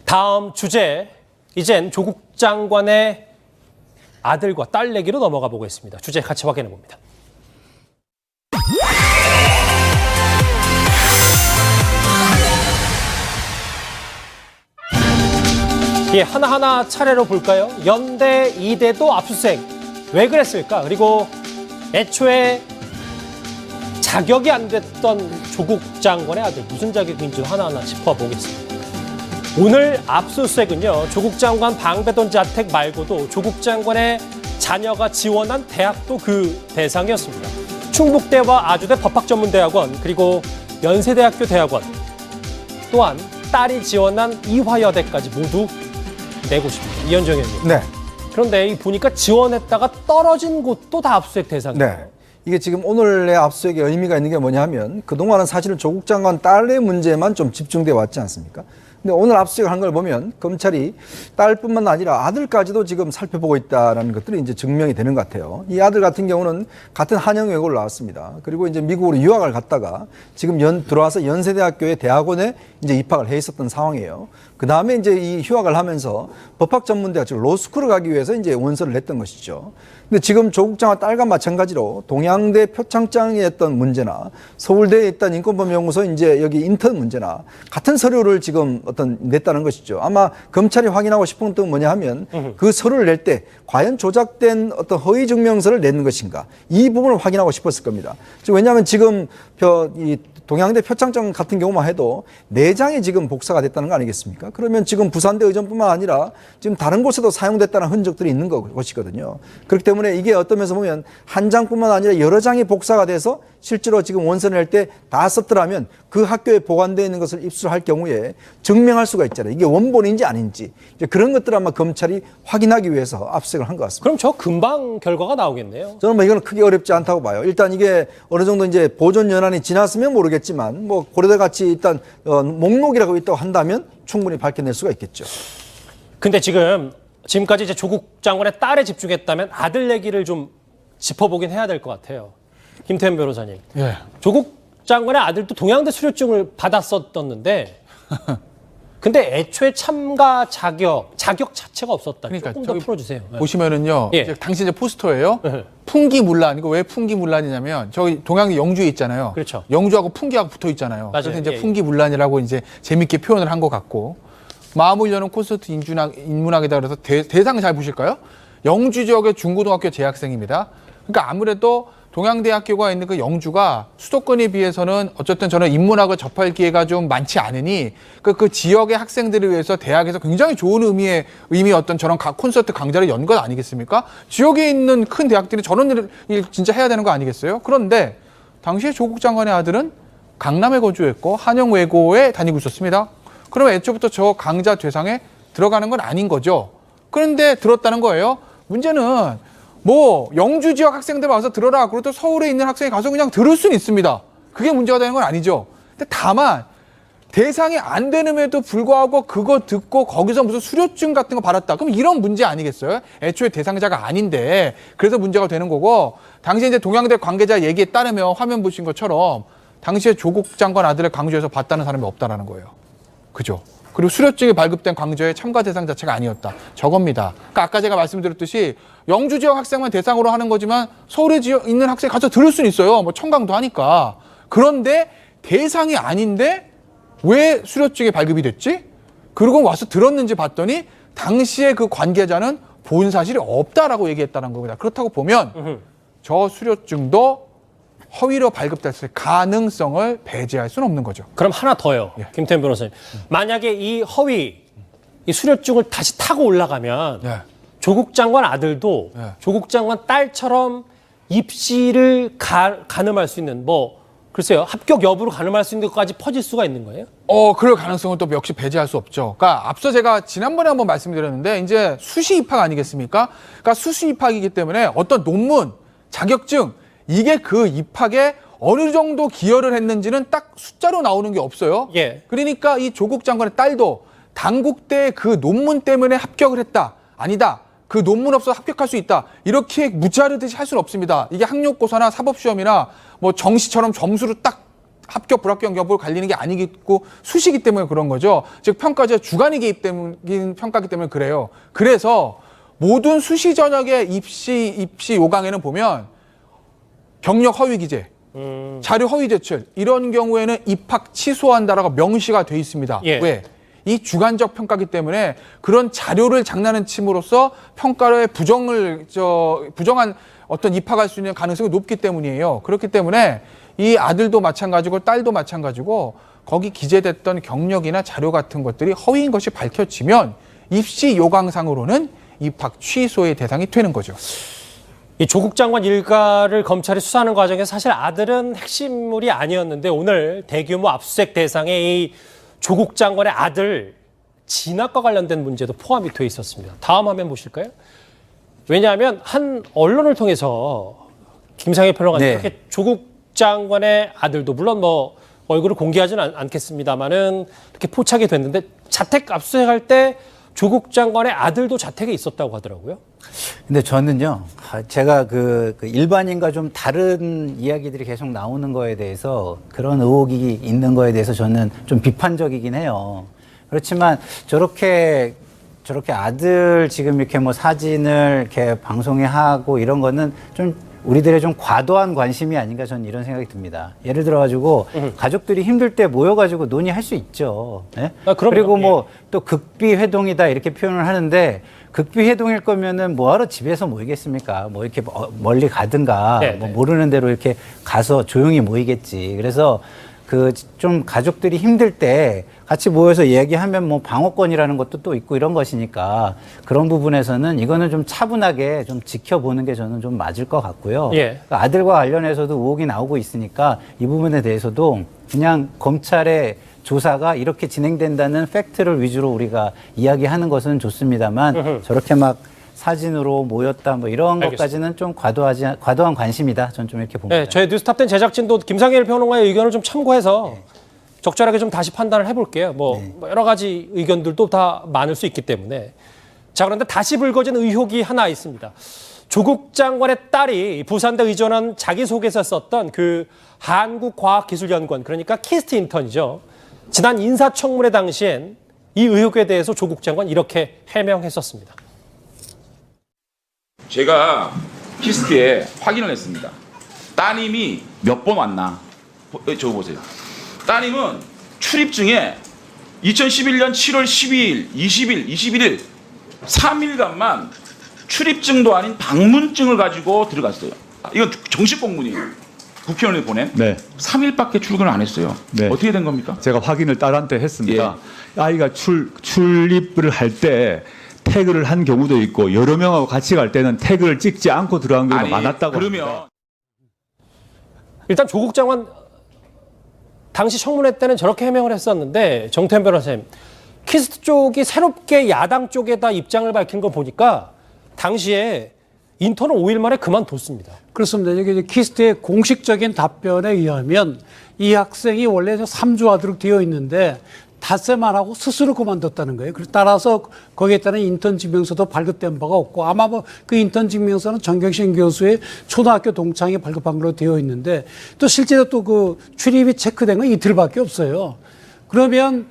Speaker 3: 다음 주제, 이젠 조국 장관의 아들과 딸 얘기로 넘어가 보겠습니다. 주제 같이 확인해 봅니다. 하나하나 차례로 볼까요? 연대, 이대도 압수수색. 왜 그랬을까? 그리고 애초에 자격이 안 됐던 조국 장관의 아들 무슨 자격인지 하나하나 짚어보겠습니다. 오늘 압수수색은요. 조국 장관 방배동 자택 말고도 조국 장관의 자녀가 지원한 대학도 그 대상이었습니다. 충북대와 아주대 법학전문대학원 그리고 연세대학교 대학원 또한 딸이 지원한 이화여대까지 모두 내고 싶습니다. 이현정 의원님.
Speaker 7: 네.
Speaker 3: 그런데 보니까 지원했다가 떨어진 곳도 다 압수수색 대상이에요.
Speaker 7: 네. 이게 지금 오늘의 압수수색의 의미가 있는 게 뭐냐 하면 그동안은 사실은 조국 장관 딸의 문제만 좀 집중돼 왔지 않습니까? 근데 오늘 압수수색을 한 걸 보면 검찰이 딸뿐만 아니라 아들까지도 지금 살펴보고 있다는 것들이 이제 증명이 되는 것 같아요. 이 아들 같은 경우는 같은 한영 외고를 나왔습니다. 그리고 이제 미국으로 유학을 갔다가 지금 들어와서 연세대학교의 대학원에 이제 입학을 해 있었던 상황이에요. 그 다음에 이제 이 휴학을 하면서 법학전문대학, 즉 로스쿨을 가기 위해서 이제 원서를 냈던 것이죠. 근데 지금 조 국장과 딸과 마찬가지로 동양대 표창장에 했던 문제나 서울대에 있던 인권법연구소 이제 여기 인턴 문제나 같은 서류를 지금 냈다는 것이죠. 아마 검찰이 확인하고 싶은 것은 뭐냐 하면 그 서류를 낼 때 과연 조작된 어떤 허위 증명서를 내는 것인가, 이 부분을 확인하고 싶었을 겁니다. 왜냐하면 지금 이 동양대 표창장 같은 경우만 해도 4장이 지금 복사가 됐다는 거 아니겠습니까? 그러면 지금 부산대 의전뿐만 아니라 지금 다른 곳에도 사용됐다는 흔적들이 있는 것이거든요. 그렇기 때문에 이게 어떤 면에서 보면 한 장뿐만 아니라 여러 장이 복사가 돼서 실제로 지금 원서 낼 때 다 썼더라면 그 학교에 보관되어 있는 것을 입수할 경우에 증명할 수가 있잖아요. 이게 원본인지 아닌지. 이제 그런 것들을 아마 검찰이 확인하기 위해서 압수수색을 한 것 같습니다.
Speaker 3: 그럼 저 금방 결과가 나오겠네요.
Speaker 7: 저는 뭐 이거는 크게 어렵지 않다고 봐요. 일단 이게 어느 정도 이제 보존 연한이 지났으면 모르겠지만 뭐 고려대 같이 일단 목록이라고 있다고 한다면 충분히 밝혀낼 수가 있겠죠.
Speaker 3: 근데 지금까지 이제 조국 장관의 딸에 집중했다면 아들 얘기를 좀 짚어보긴 해야 될 것 같아요. 김태현 변호사님.
Speaker 10: 예.
Speaker 3: 조국 장관의 아들도 동양대 수료증을 받았었는데 근데 애초에 참가 자격 자체가 없었다.
Speaker 10: 그러니까
Speaker 3: 조금 더 풀어주세요.
Speaker 10: 보시면은요.
Speaker 3: 예.
Speaker 10: 이제 당시 이제 포스터예요. 풍기문란. 이거 왜 풍기문란이냐면 저기 동양대 영주에 있잖아요.
Speaker 3: 그렇죠.
Speaker 10: 영주하고 풍기하고 붙어 있잖아요.
Speaker 3: 맞아요.
Speaker 10: 그래서 이제
Speaker 3: 예,
Speaker 10: 풍기문란이라고 이제 재밌게 표현을 한 것 같고, 마음을 여는 콘서트 인문학이다 그래서 대상 잘 보실까요? 영주 지역의 중고등학교 재학생입니다. 그러니까 아무래도 동양대학교가 있는 그 영주가 수도권에 비해서는 어쨌든 저는 인문학을 접할 기회가 좀 많지 않으니 그 지역의 학생들을 위해서 대학에서 굉장히 좋은 의미의 어떤 저런 콘서트 강좌를 연 것 아니겠습니까? 지역에 있는 큰 대학들이 저런 일 진짜 해야 되는 거 아니겠어요? 그런데 당시에 조국 장관의 아들은 강남에 거주했고 한영외고에 다니고 있었습니다. 그러면 애초부터 저 강좌 대상에 들어가는 건 아닌 거죠. 그런데 들었다는 거예요. 문제는 뭐 영주 지역 학생들 와서 들어라. 그리고 또 서울에 있는 학생이 가서 그냥 들을 수는 있습니다. 그게 문제가 되는 건 아니죠. 근데 다만 대상이 안 되는에도 불구하고 그거 듣고 거기서 무슨 수료증 같은 거 받았다. 그럼 이런 문제 아니겠어요? 애초에 대상자가 아닌데 그래서 문제가 되는 거고, 당시에 이제 동양대 관계자 얘기에 따르면 화면 보신 것처럼 당시에 조국 장관 아들을 강주에서 봤다는 사람이 없다라는 거예요. 그죠? 그리고 수료증이 발급된 강좌의 참가 대상 자체가 아니었다. 저겁니다. 그러니까 아까 제가 말씀드렸듯이 영주 지역 학생만 대상으로 하는 거지만 서울에 있는 학생이 가서 들을 수는 있어요. 뭐 청강도 하니까. 그런데 대상이 아닌데 왜 수료증이 발급이 됐지? 그리고 와서 들었는지 봤더니 당시에 그 관계자는 본 사실이 없다라고 얘기했다는 겁니다. 그렇다고 보면 저 수료증도 허위로 발급됐을 가능성을 배제할 수는 없는 거죠.
Speaker 3: 그럼 하나 더요.
Speaker 10: 예.
Speaker 3: 김태현 변호사님. 만약에 이 허위, 이 수료증을 다시 타고 올라가면
Speaker 10: 예.
Speaker 3: 조국 장관 아들도
Speaker 10: 예.
Speaker 3: 조국 장관 딸처럼 입시를 가늠할 수 있는 글쎄요. 합격 여부를 가늠할 수 있는 것까지 퍼질 수가 있는 거예요?
Speaker 10: 그럴 가능성은 또 역시 배제할 수 없죠. 그러니까 앞서 제가 지난번에 한번 말씀드렸는데 이제 수시 입학 아니겠습니까? 그러니까 수시 입학이기 때문에 어떤 논문, 자격증 이게 그 입학에 어느 정도 기여를 했는지는 딱 숫자로 나오는 게 없어요.
Speaker 3: 예.
Speaker 10: 그러니까 이 조국 장관의 딸도 당국대 그 논문 때문에 합격을 했다. 아니다. 그 논문 없어서 합격할 수 있다. 이렇게 무자르듯이 할 수는 없습니다. 이게 학력고사나 사법시험이나 뭐 정시처럼 점수로 딱 합격, 불합격 여부를 갈리는 게 아니고 수시기 때문에 그런 거죠. 즉 평가제 주관이 개입된 평가기 때문에 그래요. 그래서 모든 수시 전역의 입시 요강에는 보면 경력 허위 기재, 자료 허위 제출 이런 경우에는 입학 취소한다라고 명시가 돼 있습니다.
Speaker 3: 예.
Speaker 10: 왜? 이 주관적 평가기 때문에 그런 자료를 장난침으로써 평가를 부정한 어떤 입학할 수 있는 가능성이 높기 때문이에요. 그렇기 때문에 이 아들도 마찬가지고 딸도 마찬가지고 거기 기재됐던 경력이나 자료 같은 것들이 허위인 것이 밝혀지면 입시 요강상으로는 입학 취소의 대상이 되는 거죠.
Speaker 3: 이 조국 장관 일가를 검찰이 수사하는 과정에서 사실 아들은 핵심물이 아니었는데 오늘 대규모 압수수색 대상에 이 조국 장관의 아들 진학과 관련된 문제도 포함이 돼 있었습니다. 다음 화면 보실까요? 왜냐하면 한 언론을 통해서 김상희 평론가님 이렇게 조국 장관의 아들도 물론 얼굴을 공개하지는 않겠습니다만은 이렇게 포착이 됐는데 자택 압수수색할 때 조국 장관의 아들도 자택에 있었다고 하더라고요.
Speaker 9: 근데 저는요, 제가 그 일반인과 좀 다른 이야기들이 계속 나오는 거에 대해서 그런 의혹이 있는 거에 대해서 저는 좀 비판적이긴 해요. 그렇지만 저렇게 아들 지금 이렇게 뭐 사진을 이렇게 방송에 하고 이런 거는 좀 우리들의 좀 과도한 관심이 아닌가 저는 이런 생각이 듭니다. 예를 들어가지고 가족들이 힘들 때 모여가지고 논의할 수 있죠. 네? 그리고 뭐 또 극비회동이다 이렇게 표현을 하는데 극비회동일 거면은 뭐하러 집에서 모이겠습니까? 뭐 이렇게 멀리 가든가 뭐 모르는 대로 이렇게 가서 조용히 모이겠지. 그래서 그 좀 가족들이 힘들 때 같이 모여서 이야기하면 뭐 방어권이라는 것도 또 있고 이런 것이니까 그런 부분에서는 이거는 좀 차분하게 좀 지켜보는 게 저는 좀 맞을 것 같고요. 그러니까 아들과 관련해서도 의혹이 나오고 있으니까 이 부분에 대해서도 그냥 검찰의 조사가 이렇게 진행된다는 팩트를 위주로 우리가 이야기하는 것은 좋습니다만 저렇게 막 사진으로 모였다 뭐 이런 것까지는 좀 과도한 관심이다. 저는 좀 이렇게 봅니다.
Speaker 3: 네, 저희 뉴스탑10 제작진도 김상일 평론가의 의견을 좀 참고해서 적절하게 좀 다시 판단을 해볼게요. 뭐 여러 가지 의견들도 다 많을 수 있기 때문에. 자, 그런데 다시 불거진 의혹이 하나 있습니다. 조국 장관의 딸이 부산대 의전원 자기소개서 썼던 그 한국과학기술연구원, 그러니까 키스트 인턴이죠. 지난 인사청문회 당시엔 이 의혹에 대해서 조국 장관 이렇게 해명했었습니다.
Speaker 15: 제가 키스트에 확인을 했습니다. 따님이 몇 번 왔나? 저거 보세요. 따님은 출입증에 2011년 7월 12일, 20일, 21일 3일간만 출입증도 아닌 방문증을 가지고 들어갔어요. 이건 정식 공문이에요. 국회의원이 보낸 3일밖에 출근을 안 했어요. 어떻게 된 겁니까?
Speaker 6: 제가 확인을 딸한테 했습니다. 아이가 출입을 할 때 태그를 한 경우도 있고 여러 명하고 같이 갈 때는 태그를 찍지 않고 들어간 경우가 많았다고 합니다.
Speaker 3: 일단 조국 장관 당시 청문회 때는 저렇게 해명을 했었는데 정태현 변호사님, 키스트 쪽이 새롭게 야당 쪽에다 입장을 밝힌 거 보니까 당시에 인턴은 5일 만에 그만뒀습니다.
Speaker 8: 그렇습니다. 여기 키스트의 공식적인 답변에 의하면 이 학생이 원래 3주하도록 되어 있는데 닷새만 하고 스스로 그만뒀다는 거예요. 따라서 거기에 따른 인턴 증명서도 발급된 바가 없고 아마 뭐 그 인턴 증명서는 정경심 교수의 초등학교 동창이 발급한 걸로 되어 있는데 또 실제로 또 그 출입이 체크된 건 이틀밖에 없어요. 그러면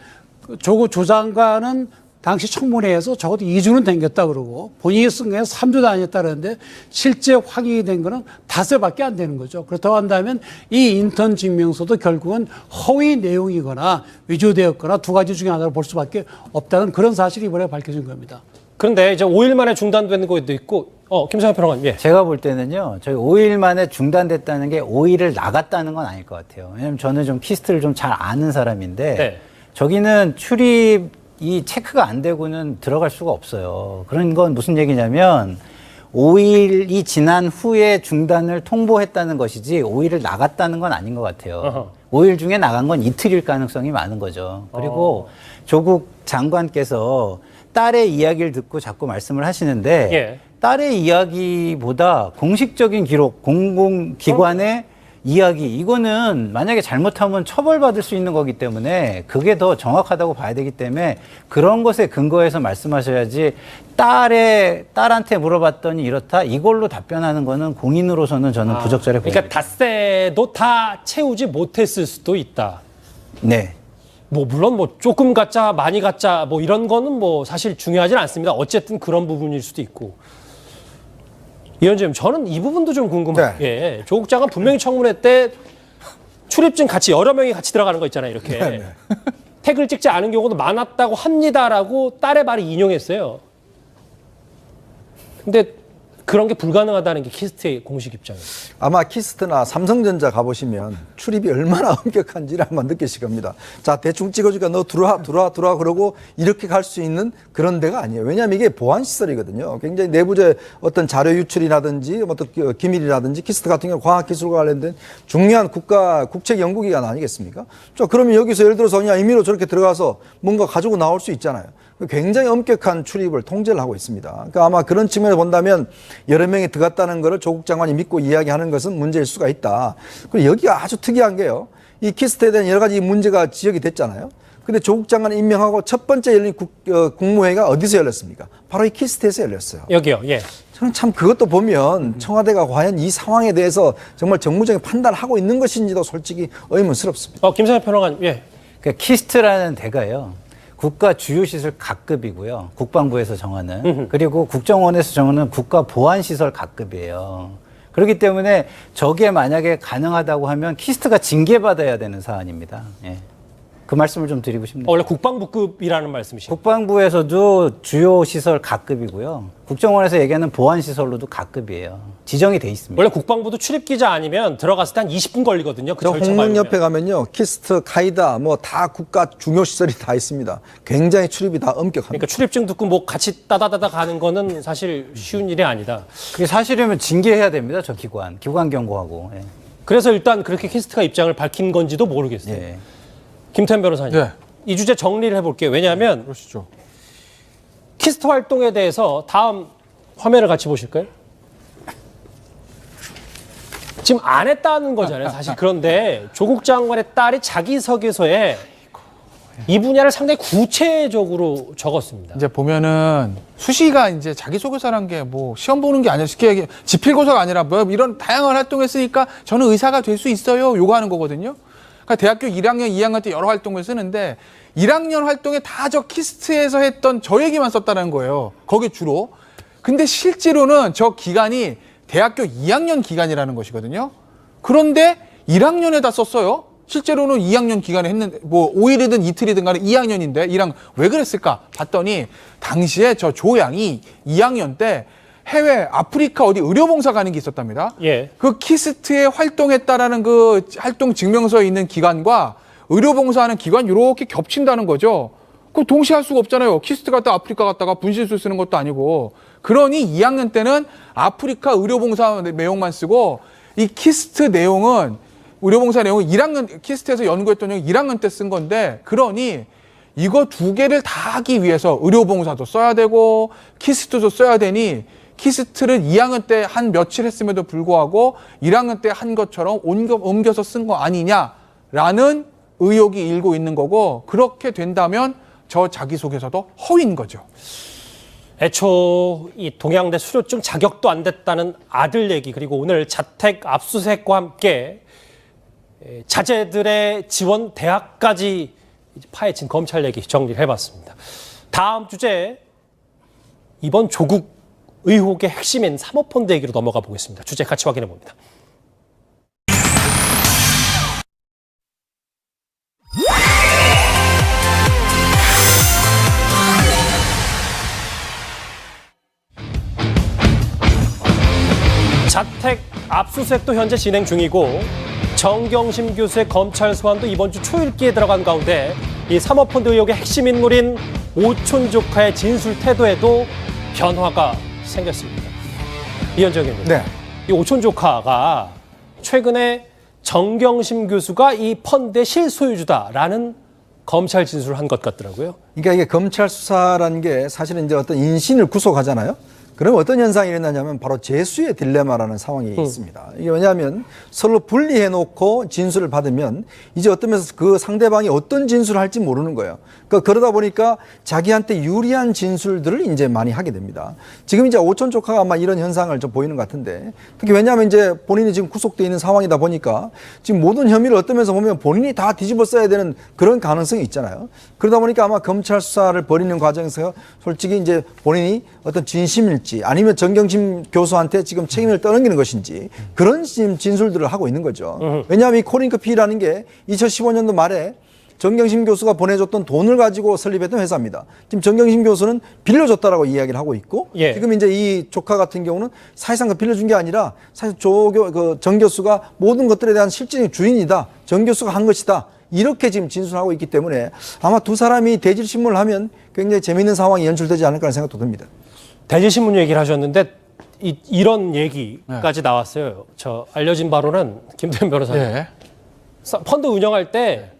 Speaker 8: 조국 조 장관은 당시 청문회에서 적어도 2주는 댕겼다 그러고 본인이 쓴 게 3주 다녔다 그러는데 실제 확인이 된 거는 닷새밖에 안 되는 거죠. 그렇다고 한다면 이 인턴 증명서도 결국은 허위 내용이거나 위조되었거나 두 가지 중에 하나로 볼 수밖에 없다는 그런 사실이 이번에 밝혀진 겁니다.
Speaker 3: 그런데 이제 5일 만에 중단된 것도 있고, 김상현 평론가님.
Speaker 9: 제가 볼 때는요, 저희 5일 만에 중단됐다는 게 5일을 나갔다는 건 아닐 것 같아요. 왜냐면 저는 좀 키스트를 좀 잘 아는 사람인데, 저기는 출입이 체크가 안 되고는 들어갈 수가 없어요. 그런 건 무슨 얘기냐면 5일이 지난 후에 중단을 통보했다는 것이지 5일을 나갔다는 건 아닌 것 같아요. 5일 중에 나간 건 이틀일 가능성이 많은 거죠. 그리고 조국 장관께서 딸의 이야기를 듣고 자꾸 말씀을 하시는데 딸의 이야기보다 공식적인 기록, 공공기관의 이야기, 이거는 만약에 잘못하면 처벌받을 수 있는 거기 때문에 그게 더 정확하다고 봐야 되기 때문에 그런 것에 근거해서 말씀하셔야지 딸한테 물어봤더니 이렇다 이걸로 답변하는 거는 공인으로서는 저는 부적절해 보입니다.
Speaker 3: 그러니까 닷새도 다 채우지 못했을 수도 있다.
Speaker 9: 네.
Speaker 3: 뭐 물론 뭐 조금 갖자 많이 갖자 뭐 이런 거는 뭐 사실 중요하진 않습니다. 어쨌든 그런 부분일 수도 있고. 위원장님, 저는 이 부분도 좀 궁금해요. 예, 조국 장관 분명히 청문회 때 출입증 같이 여러 명이 같이 들어가는 거 있잖아요. 이렇게 태그를 찍지 않은 경우도 많았다고 합니다라고 딸의 말을 인용했어요. 근데 그런 게 불가능하다는 게 키스트의 공식 입장이에요.
Speaker 7: 아마 키스트나 삼성전자 가보시면 출입이 얼마나 엄격한지를 한번 느끼실 겁니다. 자, 대충 찍어주니까 너 들어와 그러고 이렇게 갈 수 있는 그런 데가 아니에요. 왜냐하면 이게 보안시설이거든요. 굉장히 내부의 어떤 자료 유출이라든지 어떤 기밀이라든지 키스트 같은 경우는 과학기술과 관련된 중요한 국책연구기관 아니겠습니까? 자, 그러면 여기서 예를 들어서 그냥 임의로 저렇게 들어가서 뭔가 가지고 나올 수 있잖아요. 굉장히 엄격한 출입을 통제를 하고 있습니다. 그러니까 아마 그런 측면을 본다면 여러 명이 들어갔다는 것을 조국 장관이 믿고 이야기하는 것은 문제일 수가 있다. 그리고 여기가 아주 특이한 게요. 이 키스트에 대한 여러 가지 문제가 지적이 됐잖아요. 근데 조국 장관 임명하고 첫 번째 열린 국무회의가 어디서 열렸습니까? 바로 이 키스트에서 열렸어요.
Speaker 3: 여기요. 예.
Speaker 7: 저는 참 그것도 보면 청와대가 과연 이 상황에 대해서 정말 정무적인 판단을 하고 있는 것인지도 솔직히 의문스럽습니다.
Speaker 3: 김성현 평론가님, 예.
Speaker 9: 그 키스트라는 대가요. 국가 주요시설 각급이고요. 국방부에서 정하는. 그리고 국정원에서 정하는 국가보안시설 각급이에요. 그렇기 때문에 저게 만약에 가능하다고 하면 키스트가 징계받아야 되는 사안입니다. 예. 그 말씀을 좀 드리고 싶네요.
Speaker 3: 원래 국방부급이라는 말씀이시죠?
Speaker 9: 국방부에서도 주요 시설 각급이고요. 국정원에서 얘기하는 보안 시설로도 각급이에요. 지정이 돼 있습니다.
Speaker 3: 원래 국방부도 출입 기자 아니면 들어갔을 때 한 20분 걸리거든요. 그 절차
Speaker 7: 홍문 옆에 가면요, 키스트, 카이다, 뭐 다 국가 중요 시설이 다 있습니다. 굉장히 출입이 다 엄격합니다.
Speaker 3: 그러니까 출입증 듣고 뭐 같이 따다다다 가는 거는 사실 쉬운 일이 아니다.
Speaker 9: 그게 사실이면 징계해야 됩니다. 저 기관 경고하고. 예.
Speaker 3: 그래서 일단 그렇게 키스트가 입장을 밝힌 건지도 모르겠어요.
Speaker 9: 예.
Speaker 3: 김태현 변호사님,
Speaker 10: 네.
Speaker 3: 이 주제 정리를 해볼게요. 왜냐하면
Speaker 10: 그러시죠.
Speaker 3: 키스트 활동에 대해서 다음 화면을 같이 보실까요? 지금 안 했다는 거잖아요, 사실. 그런데 조국 장관의 딸이 자기 설계서에 이 분야를 상당히 구체적으로 적었습니다.
Speaker 10: 이제 보면은 수시가 이제 자기소개서란 게 뭐 시험 보는 게 아니라 쉽게 얘기 지필고사가 아니라 뭐 이런 다양한 활동했으니까 저는 의사가 될 수 있어요. 요거 하는 거거든요. 그러니까 대학교 1학년, 2학년 때 여러 활동을 쓰는데 1학년 활동에 다 저 키스트에서 했던 저 얘기만 썼다는 거예요. 거기 주로. 근데 실제로는 저 기간이 대학교 2학년 기간이라는 것이거든요. 그런데 1학년에다 썼어요. 실제로는 2학년 기간에 했는데 뭐 5일이든 이틀이든 간에 2학년인데 1학년 왜 그랬을까 봤더니 당시에 저 조양이 2학년 때 해외 아프리카 어디 의료봉사 가는 게 있었답니다.
Speaker 3: 예.
Speaker 10: 그 키스트에 활동했다라는 그 활동 증명서에 있는 기간과 의료봉사하는 기간 이렇게 겹친다는 거죠. 그거 동시에 할 수가 없잖아요. 키스트 갔다 아프리카 갔다가 분실술 쓰는 것도 아니고. 그러니 2학년 때는 아프리카 의료봉사 내용만 쓰고 이 키스트 내용은 의료봉사 내용은 1학년 키스트에서 연구했던 내용 1학년 때 쓴 건데 그러니 이거 두 개를 다 하기 위해서 의료봉사도 써야 되고 키스트도 써야 되니 키스트를 2학년 때 한 며칠 했음에도 불구하고 1학년 때 한 것처럼 옮겨서 쓴 거 아니냐라는 의혹이 일고 있는 거고 그렇게 된다면 저 자기소개서도 허위인 거죠.
Speaker 3: 애초 이 동양대 수료증 자격도 안 됐다는 아들 얘기 그리고 오늘 자택 압수수색과 함께 자제들의 지원 대학까지 파헤친 검찰 얘기 정리를 해봤습니다. 다음 주제 이번 조국 의혹의 핵심인 사모펀드 얘기로 넘어가 보겠습니다. 주제 같이 확인해 봅니다. 자택 압수수색도 현재 진행 중이고 정경심 교수의 검찰 소환도 이번 주 초읽기에 들어간 가운데 이 사모펀드 의혹의 핵심 인물인 오촌 조카의 진술 태도에도 변화가 생겼습니다. 이현정 의원님,
Speaker 7: 네.
Speaker 3: 이 오촌 조카가 최근에 정경심 교수가 이 펀드의 실소유주다라는 검찰 진술을 한 것 같더라고요.
Speaker 7: 그러니까 이게 검찰 수사라는 게 사실은 이제 어떤 인신을 구속하잖아요. 그럼 어떤 현상이 일어나냐면 바로 재수의 딜레마라는 상황이 있습니다. 이게 왜냐하면 서로 분리해놓고 진술을 받으면 이제 어떤 면에서 그 상대방이 어떤 진술을 할지 모르는 거예요. 그러다 보니까 자기한테 유리한 진술들을 이제 많이 하게 됩니다. 지금 이제 오촌 조카가 아마 이런 현상을 좀 보이는 것 같은데 특히 왜냐하면 이제 본인이 지금 구속되어 있는 상황이다 보니까 지금 모든 혐의를 어떤 면에서 보면 본인이 다 뒤집어 써야 되는 그런 가능성이 있잖아요. 그러다 보니까 아마 검찰 수사를 벌이는 과정에서 솔직히 이제 본인이 어떤 진심일지 아니면 정경심 교수한테 지금 책임을 떠넘기는 것인지 그런 진술들을 하고 있는 거죠. 왜냐하면 이 코링크 P라는 게 2015년도 말에 정경심 교수가 보내줬던 돈을 가지고 설립했던 회사입니다. 지금 정경심 교수는 빌려줬다라고 이야기를 하고 있고
Speaker 3: 예.
Speaker 7: 지금 이제 이 조카 같은 경우는 사실상 그 빌려준 게 아니라 사실 정 교수가 모든 것들에 대한 실질적인 주인이다. 정 교수가 한 것이다. 이렇게 지금 진술하고 있기 때문에 아마 두 사람이 대질신문을 하면 굉장히 재미있는 상황이 연출되지 않을까 하는 생각도 듭니다.
Speaker 3: 대질신문 얘기를 하셨는데 이런 얘기까지 나왔어요. 저 알려진 바로는 김태현 변호사님.
Speaker 10: 예.
Speaker 3: 펀드 운영할 때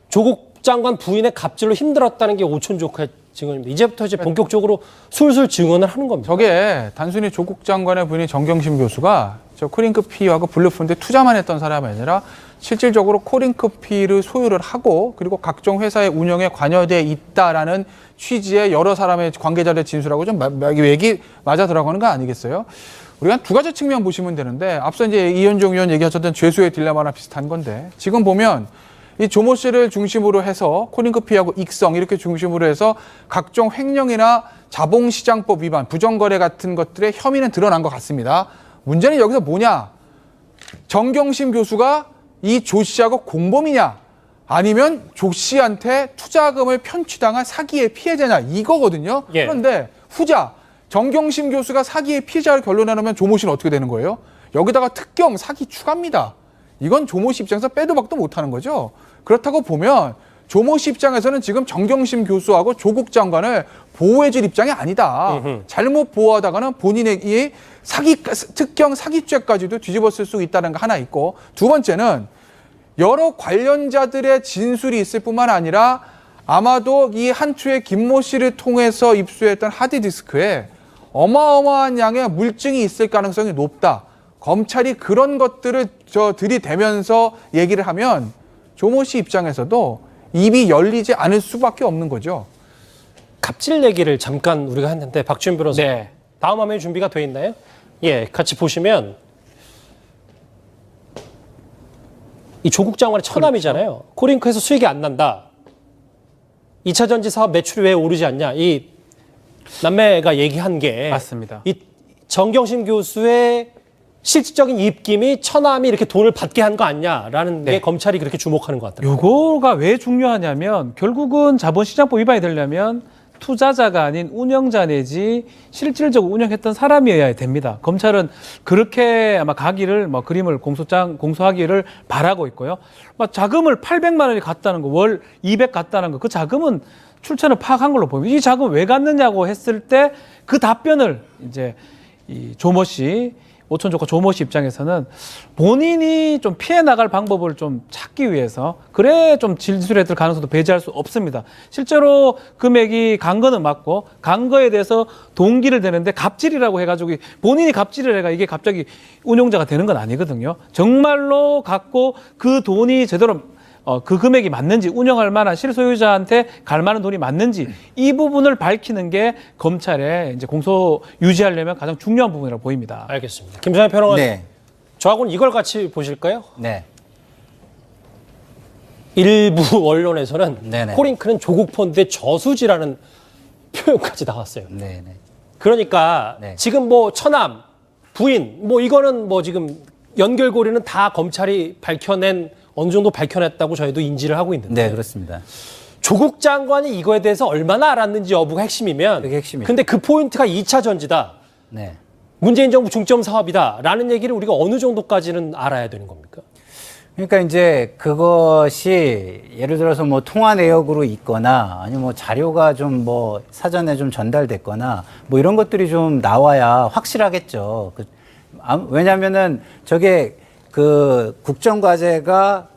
Speaker 3: 조국 장관 부인의 갑질로 힘들었다는 게 오촌 조카의 증언입니다. 이제부터 이제 본격적으로 술술 증언을 하는 겁니다.
Speaker 10: 저게 단순히 조국 장관의 부인이 정경심 교수가 저 크링크 P하고 블루펀드에 투자만 했던 사람이 아니라 실질적으로 코링크피를 소유를 하고 그리고 각종 회사의 운영에 관여돼 있다라는 취지의 여러 사람의 관계자들의 진술하고 좀 얘기 맞아 들어가는 거 아니겠어요? 우리가 두 가지 측면 보시면 되는데 앞서 이제 이현종 의원 얘기하셨던 죄수의 딜레마랑 비슷한 건데 지금 보면 이 조모 씨를 중심으로 해서 코링크피하고 익성 이렇게 중심으로 해서 각종 횡령이나 자본시장법 위반, 부정거래 같은 것들의 혐의는 드러난 것 같습니다. 문제는 여기서 뭐냐? 정경심 교수가 이 조 씨하고 공범이냐 아니면 조 씨한테 투자금을 편취당한 사기의 피해자냐 이거거든요.
Speaker 3: 예.
Speaker 10: 그런데 후자 정경심 교수가 사기의 피해자를 결론내놓으면 조모 씨는 어떻게 되는 거예요? 여기다가 특경 사기 추가입니다. 이건 조모 씨 입장에서 빼도 박도 못하는 거죠. 그렇다고 보면 조모 씨 입장에서는 지금 정경심 교수하고 조국 장관을 보호해줄 입장이 아니다. 잘못 보호하다가는 본인의 이 특경 사기죄까지도 뒤집어쓸 수 있다는 거 하나 있고 두 번째는 여러 관련자들의 진술이 있을 뿐만 아니라 아마도 이 한추의 김모 씨를 통해서 입수했던 하드디스크에 어마어마한 양의 물증이 있을 가능성이 높다. 검찰이 그런 것들을 들이대면서 얘기를 하면 조모 씨 입장에서도 입이 열리지 않을 수밖에 없는 거죠.
Speaker 3: 갑질 얘기를 잠깐 우리가 했는데 박지훈 변호사 다음 화면이 준비가 돼 있나요? 예, 같이 보시면 이 조국 장관의 처남이잖아요. 그렇죠. 코링크에서 수익이 안 난다. 2차 전지 사업 매출이 왜 오르지 않냐. 이 남매가 얘기한 게
Speaker 10: 맞습니다.
Speaker 3: 이 정경심 교수의 실질적인 입김이 처남이 이렇게 돈을 받게 한 거 아니냐라는 게 검찰이 그렇게 주목하는 것 같아요.
Speaker 16: 요거가 왜 중요하냐면 결국은 자본시장법 위반이 되려면 투자자가 아닌 운영자 내지 실질적으로 운영했던 사람이어야 됩니다. 검찰은 그렇게 아마 가기를 그림을 공소하기를 바라고 있고요. 자금을 800만 원이 갔다는 거, 월 200 갔다는 거, 그 자금은 출처는 파악한 걸로 보입니다. 이 자금 왜 갔느냐고 했을 때 그 답변을 이제 이 조모 씨, 오촌 조카 조모 씨 입장에서는 본인이 좀 피해 나갈 방법을 좀 찾기 위해서 그래 좀 진술했을 가능성도 배제할 수 없습니다. 실제로 금액이 간 거는 맞고 간 거에 대해서 동기를 대는데 갑질이라고 해가지고 본인이 갑질을 해가 이게 갑자기 운용자가 되는 건 아니거든요. 정말로 갖고 그 돈이 제대로 그 금액이 맞는지 운영할 만한 실소유자한테 갈 만한 돈이 맞는지 이 부분을 밝히는 게 검찰에 이제 공소 유지하려면 가장 중요한 부분이라고 보입니다.
Speaker 3: 알겠습니다. 김성현 평론가님, 저하고는 이걸 같이 보실까요?
Speaker 9: 네.
Speaker 3: 일부 언론에서는 코링크는 조국 펀드의 저수지라는 표현까지 나왔어요. 그러니까 지금 처남, 부인, 이거는 지금 연결고리는 다 검찰이 밝혀낸 어느 정도 밝혀냈다고 저희도 인지를 하고 있는데.
Speaker 9: 네, 그렇습니다.
Speaker 3: 조국 장관이 이거에 대해서 얼마나 알았는지 여부가 핵심이면. 그게 핵심이죠. 근데 그 포인트가 2차 전지다.
Speaker 9: 네.
Speaker 3: 문재인 정부 중점 사업이다라는 얘기를 우리가 어느 정도까지는 알아야 되는 겁니까?
Speaker 9: 그러니까 이제 그것이 예를 들어서 통화 내역으로 있거나 아니면 자료가 좀 사전에 좀 전달됐거나 이런 것들이 좀 나와야 확실하겠죠. 왜냐면은 저게 그 국정과제가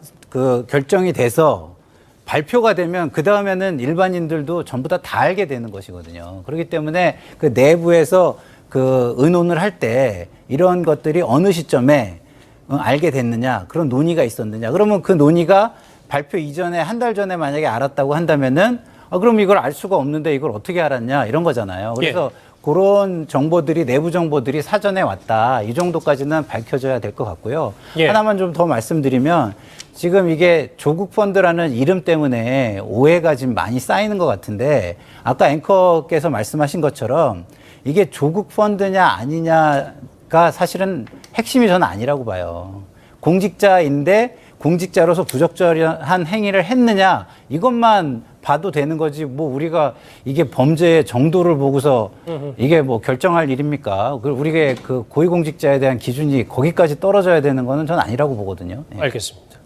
Speaker 9: 결정이 돼서 발표가 되면 그 다음에는 일반인들도 전부 다 알게 되는 것이거든요. 그렇기 때문에 그 내부에서 그 의논을 할 때 이런 것들이 어느 시점에 알게 됐느냐, 그런 논의가 있었느냐. 그러면 그 논의가 발표 이전에 한 달 전에 만약에 알았다고 한다면은 그럼 이걸 알 수가 없는데 이걸 어떻게 알았냐 이런 거잖아요. 그래서 그런 정보들이 내부 정보들이 사전에 왔다. 이 정도까지는 밝혀져야 될 것 같고요. 하나만 좀 더 말씀드리면 지금 이게 조국 펀드라는 이름 때문에 오해가 지금 많이 쌓이는 것 같은데 아까 앵커께서 말씀하신 것처럼 이게 조국 펀드냐 아니냐가 사실은 핵심이 저는 아니라고 봐요. 공직자인데 공직자로서 부적절한 행위를 했느냐 이것만 봐도 되는 거지 우리가 이게 범죄의 정도를 보고서 이게 결정할 일입니까? 우리가 그 고위공직자에 대한 기준이 거기까지 떨어져야 되는 거는 저는 아니라고 보거든요.
Speaker 3: 알겠습니다.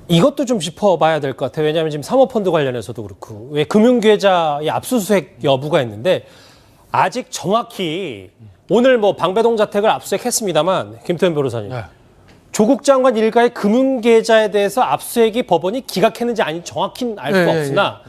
Speaker 3: 이것도 좀 짚어봐야 될 것 같아요. 왜냐하면 지금 사모펀드 관련해서도 그렇고 왜 금융계좌의 압수수색 여부가 있는데 아직 정확히 오늘 방배동 자택을 압수수색했습니다만 김태현 변호사님. 조국 장관 일가의 금융계좌에 대해서 압수수색이 법원이 기각했는지 아닌지 정확히는 알 수 없으나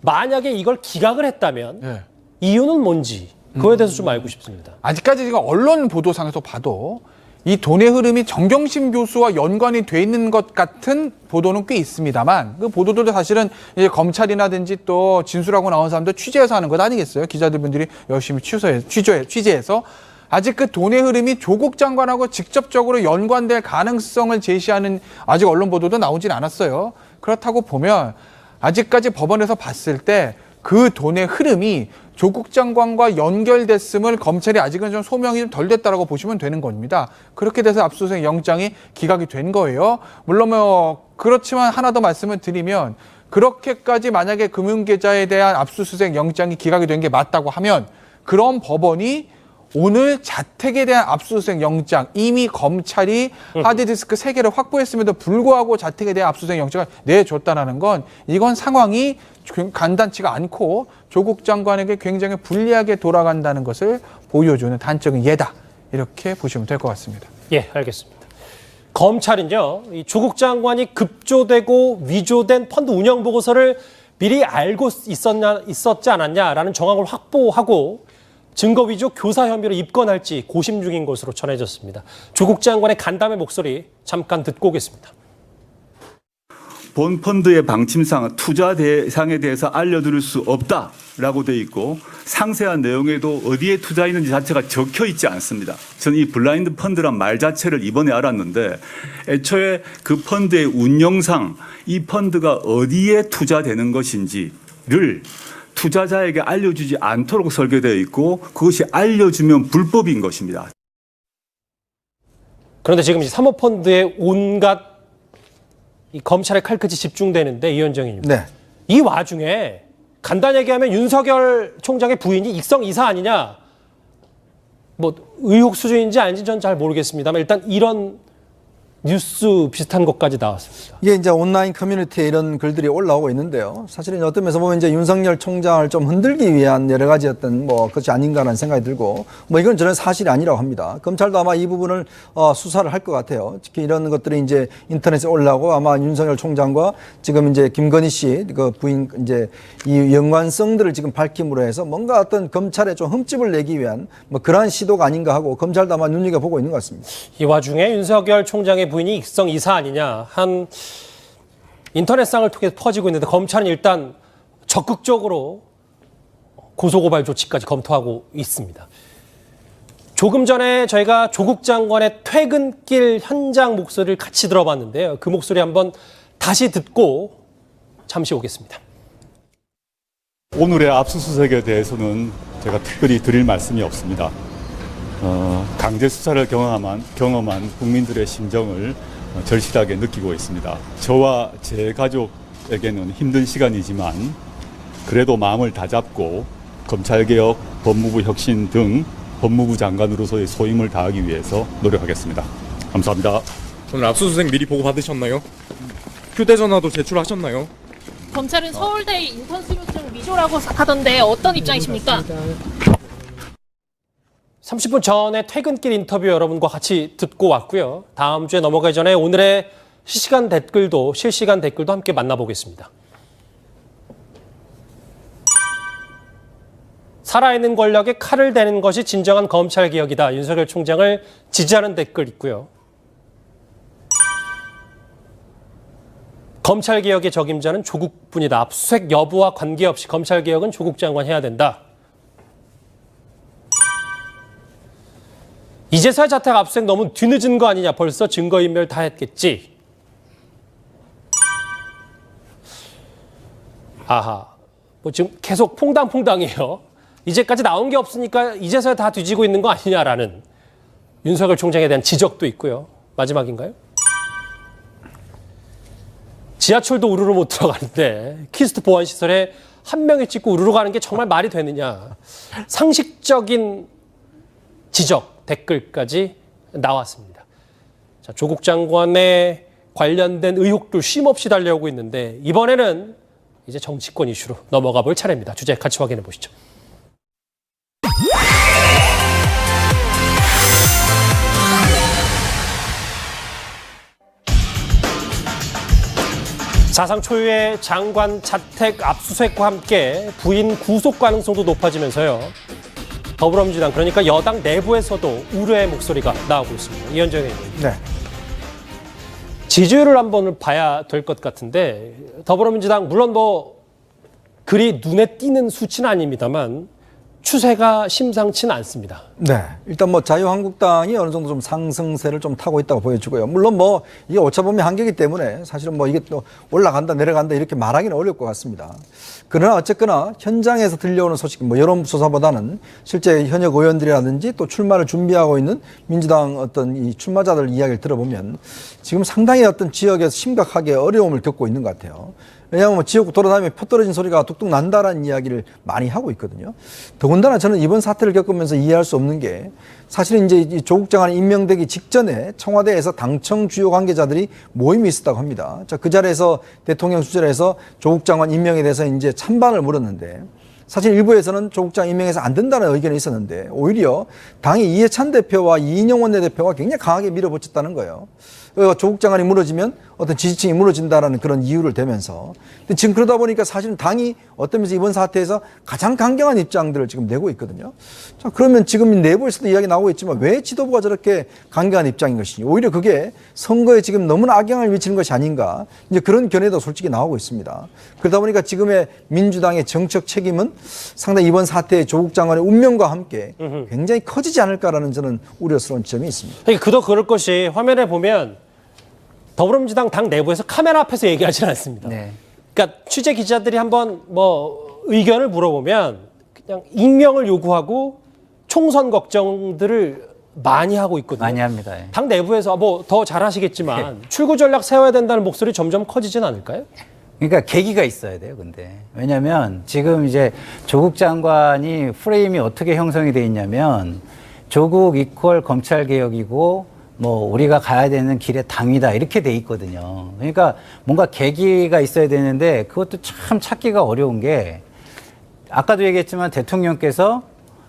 Speaker 3: 만약에 이걸 기각을 했다면 이유는 뭔지 그거에 대해서 좀 알고 싶습니다.
Speaker 10: 아직까지 지금 언론 보도상에서 봐도 이 돈의 흐름이 정경심 교수와 연관이 돼 있는 것 같은 보도는 꽤 있습니다만 그 보도들도 사실은 이제 검찰이라든지 또 진술하고 나온 사람들 취재해서 하는 것 아니겠어요? 기자들분들이 열심히 취재해서 아직 그 돈의 흐름이 조국 장관하고 직접적으로 연관될 가능성을 제시하는 아직 언론 보도도 나오진 않았어요. 그렇다고 보면 아직까지 법원에서 봤을 때 그 돈의 흐름이 조국 장관과 연결됐음을 검찰이 아직은 좀 소명이 좀 덜 됐다라고 보시면 되는 겁니다. 그렇게 돼서 압수수색 영장이 기각이 된 거예요. 물론 뭐 그렇지만 하나 더 말씀을 드리면 그렇게까지 만약에 금융계좌에 대한 압수수색 영장이 기각이 된 게 맞다고 하면 그런 법원이 오늘 자택에 대한 압수수색 영장 이미 검찰이 하드디스크 3개를 확보했음에도 불구하고 자택에 대한 압수수색 영장을 내줬다는 건 이건 상황이 간단치가 않고 조국 장관에게 굉장히 불리하게 돌아간다는 것을 보여주는 단적인 예다. 이렇게 보시면 될 것 같습니다.
Speaker 3: 예, 알겠습니다. 검찰은요, 이 조국 장관이 급조되고 위조된 펀드 운영 보고서를 미리 알고 있었지 않았냐라는 정황을 확보하고 증거 위조 교사 혐의로 입건할지 고심 중인 것으로 전해졌습니다. 조국 장관의 간담회 목소리 잠깐 듣고 오겠습니다.
Speaker 6: 본 펀드의 방침상 투자 대상에 대해서 알려드릴 수 없다라고 돼 있고 상세한 내용에도 어디에 투자했는지 자체가 적혀 있지 않습니다. 저는 이 블라인드 펀드란 말 자체를 이번에 알았는데 애초에 그 펀드의 운영상 이 펀드가 어디에 투자되는 것인지를 투자자에게 알려주지 않도록 설계되어 있고 그것이 알려주면 불법인 것입니다.
Speaker 3: 그런데 지금 사모펀드의 온갖 이 검찰의 칼끝이 집중되는데 이현정 의원님.
Speaker 7: 네.
Speaker 3: 이 와중에 간단히 얘기하면 윤석열 총장의 부인이 익성이사 아니냐. 뭐 의혹 수준인지 아닌지 전 잘 모르겠습니다만 일단 이런 뉴스 비슷한 것까지 나왔습니다.
Speaker 7: 이게 이제 온라인 커뮤니티에 이런 글들이 올라오고 있는데요. 사실은 어떤 면에서 보면 이제 윤석열 총장을 좀 흔들기 위한 여러 가지 어떤 뭐 것이 아닌가라는 생각이 들고 뭐 이건 저는 사실이 아니라고 합니다. 검찰도 아마 이 부분을 수사를 할 것 같아요. 특히 이런 것들이 이제 인터넷에 올라오고 아마 윤석열 총장과 지금 이제 김건희 씨 그 부인 이제 이 연관성들을 지금 밝힘으로 해서 뭔가 어떤 검찰에 좀 흠집을 내기 위한 뭐 그러한 시도가 아닌가 하고 검찰도 아마 눈여겨보고 있는 것 같습니다.
Speaker 3: 이 와중에 윤석열 총장의 부인이 익성이사 아니냐 한 인터넷상을 통해 퍼지고 있는데 검찰은 일단 적극적으로 고소고발 조치까지 검토하고 있습니다. 조금 전에 저희가 조국 장관의 퇴근길 현장 목소리를 같이 들어봤는데요. 그 목소리 한번 다시 듣고 잠시 오겠습니다.
Speaker 17: 오늘의 압수수색에 대해서는 제가 특별히 드릴 말씀이 없습니다. 강제 수사를 경험한 국민들의 심정을 절실하게 느끼고 있습니다. 저와 제 가족에게는 힘든 시간이지만 그래도 마음을 다잡고 검찰개혁, 법무부 혁신 등 법무부 장관으로서의 소임을 다하기 위해서 노력하겠습니다. 감사합니다.
Speaker 11: 오늘 압수수색 미리 보고 받으셨나요? 휴대전화도 제출하셨나요?
Speaker 14: 검찰은 서울대 인턴 수료증 위조라고 하던데 어떤 입장이십니까?
Speaker 3: 30분 전에 퇴근길 인터뷰 여러분과 같이 듣고 왔고요. 다음 주에 넘어가기 전에 오늘의 실시간 댓글도 함께 만나보겠습니다. 살아있는 권력에 칼을 대는 것이 진정한 검찰개혁이다. 윤석열 총장을 지지하는 댓글 있고요. 검찰개혁의 적임자는 조국뿐이다. 압수수색 여부와 관계없이 검찰개혁은 조국 장관 해야 된다. 이제서야 자택 압수수색 너무 뒤늦은 거 아니냐. 벌써 증거인멸 다 했겠지. 아하, 뭐 지금 계속 퐁당퐁당해요. 이제까지 나온 게 없으니까 이제서야 다 뒤지고 있는 거 아니냐라는 윤석열 총장에 대한 지적도 있고요. 마지막인가요? 지하철도 우르르 못 들어가는데 키스트 보안시설에 한 명이 찍고 우르르 가는 게 정말 말이 되느냐. 상식적인 지적, 댓글까지 나왔습니다. 자, 조국 장관의 관련된 의혹도 쉼없이 달려오고 있는데 이번에는 이제 정치권 이슈로 넘어가 볼 차례입니다. 주제 같이 확인해 보시죠. 사상 초유의 장관 자택 압수수색과 함께 부인 구속 가능성도 높아지면서요. 더불어민주당 그러니까 여당 내부에서도 우려의 목소리가 나오고 있습니다. 이현정 의원님.
Speaker 7: 네.
Speaker 3: 지지율을 한번 봐야 될 것 같은데 더불어민주당 물론 뭐 그리 눈에 띄는 수치는 아닙니다만 추세가 심상치는 않습니다.
Speaker 7: 네. 일단 뭐 자유한국당이 어느 정도 좀 상승세를 좀 타고 있다고 보여지고요. 물론 뭐 이게 오차범위 한계이기 때문에 사실은 뭐 이게 또 올라간다 내려간다 이렇게 말하기는 어려울 것 같습니다. 그러나 어쨌거나 현장에서 들려오는 소식, 뭐 여론조사보다는 실제 현역 의원들이라든지 또 출마를 준비하고 있는 민주당 어떤 이 출마자들 이야기를 들어보면 지금 상당히 어떤 지역에서 심각하게 어려움을 겪고 있는 것 같아요. 왜냐하면 뭐 지역 돌아다니면 표 떨어진 소리가 뚝뚝 난다라는 이야기를 많이 하고 있거든요. 더군다나 저는 이번 사태를 겪으면서 이해할 수 없는 게 사실은 이제 조국 장관이 임명되기 직전에 청와대에서 당청 주요 관계자들이 모임이 있었다고 합니다. 자, 그 자리에서 대통령 수절에서 조국 장관 임명에 대해서 이제 찬반을 물었는데 사실 일부에서는 조국 장관 임명해서 안 된다는 의견이 있었는데 오히려 당의 이해찬 대표와 이인영 원내대표가 굉장히 강하게 밀어붙였다는 거예요. 조국 장관이 무너지면 어떤 지지층이 무너진다라는 그런 이유를 대면서. 근데 지금 그러다 보니까 사실은 당이 어떤 면에서 이번 사태에서 가장 강경한 입장들을 지금 내고 있거든요. 자, 그러면 지금 내부에서도 이야기 나오고 있지만 왜 지도부가 저렇게 강경한 입장인 것이니? 오히려 그게 선거에 지금 너무나 악영향을 미치는 것이 아닌가. 이제 그런 견해도 솔직히 나오고 있습니다. 그러다 보니까 지금의 민주당의 정책 책임은 상당히 이번 사태의 조국 장관의 운명과 함께 굉장히 커지지 않을까라는 저는 우려스러운 점이 있습니다.
Speaker 3: 그도 그럴 것이 화면에 보면 더불어민주당 당 내부에서 카메라 앞에서 얘기하지는 않습니다.
Speaker 9: 네.
Speaker 3: 그러니까 취재 기자들이 한번 뭐 의견을 물어보면 그냥 익명을 요구하고 총선 걱정들을 많이 하고 있거든요.
Speaker 9: 많이 합니다. 예.
Speaker 3: 당 내부에서 뭐 더 잘하시겠지만 출구 전략 세워야 된다는 목소리 점점 커지진 않을까요?
Speaker 9: 그러니까 계기가 있어야 돼요, 근데. 왜냐면 지금 이제 조국 장관이 프레임이 어떻게 형성이 돼 있냐면 조국 이퀄 검찰 개혁이고 뭐 우리가 가야 되는 길의 당이다 이렇게 돼 있거든요. 그러니까 뭔가 계기가 있어야 되는데 그것도 참 찾기가 어려운 게 아까도 얘기했지만 대통령께서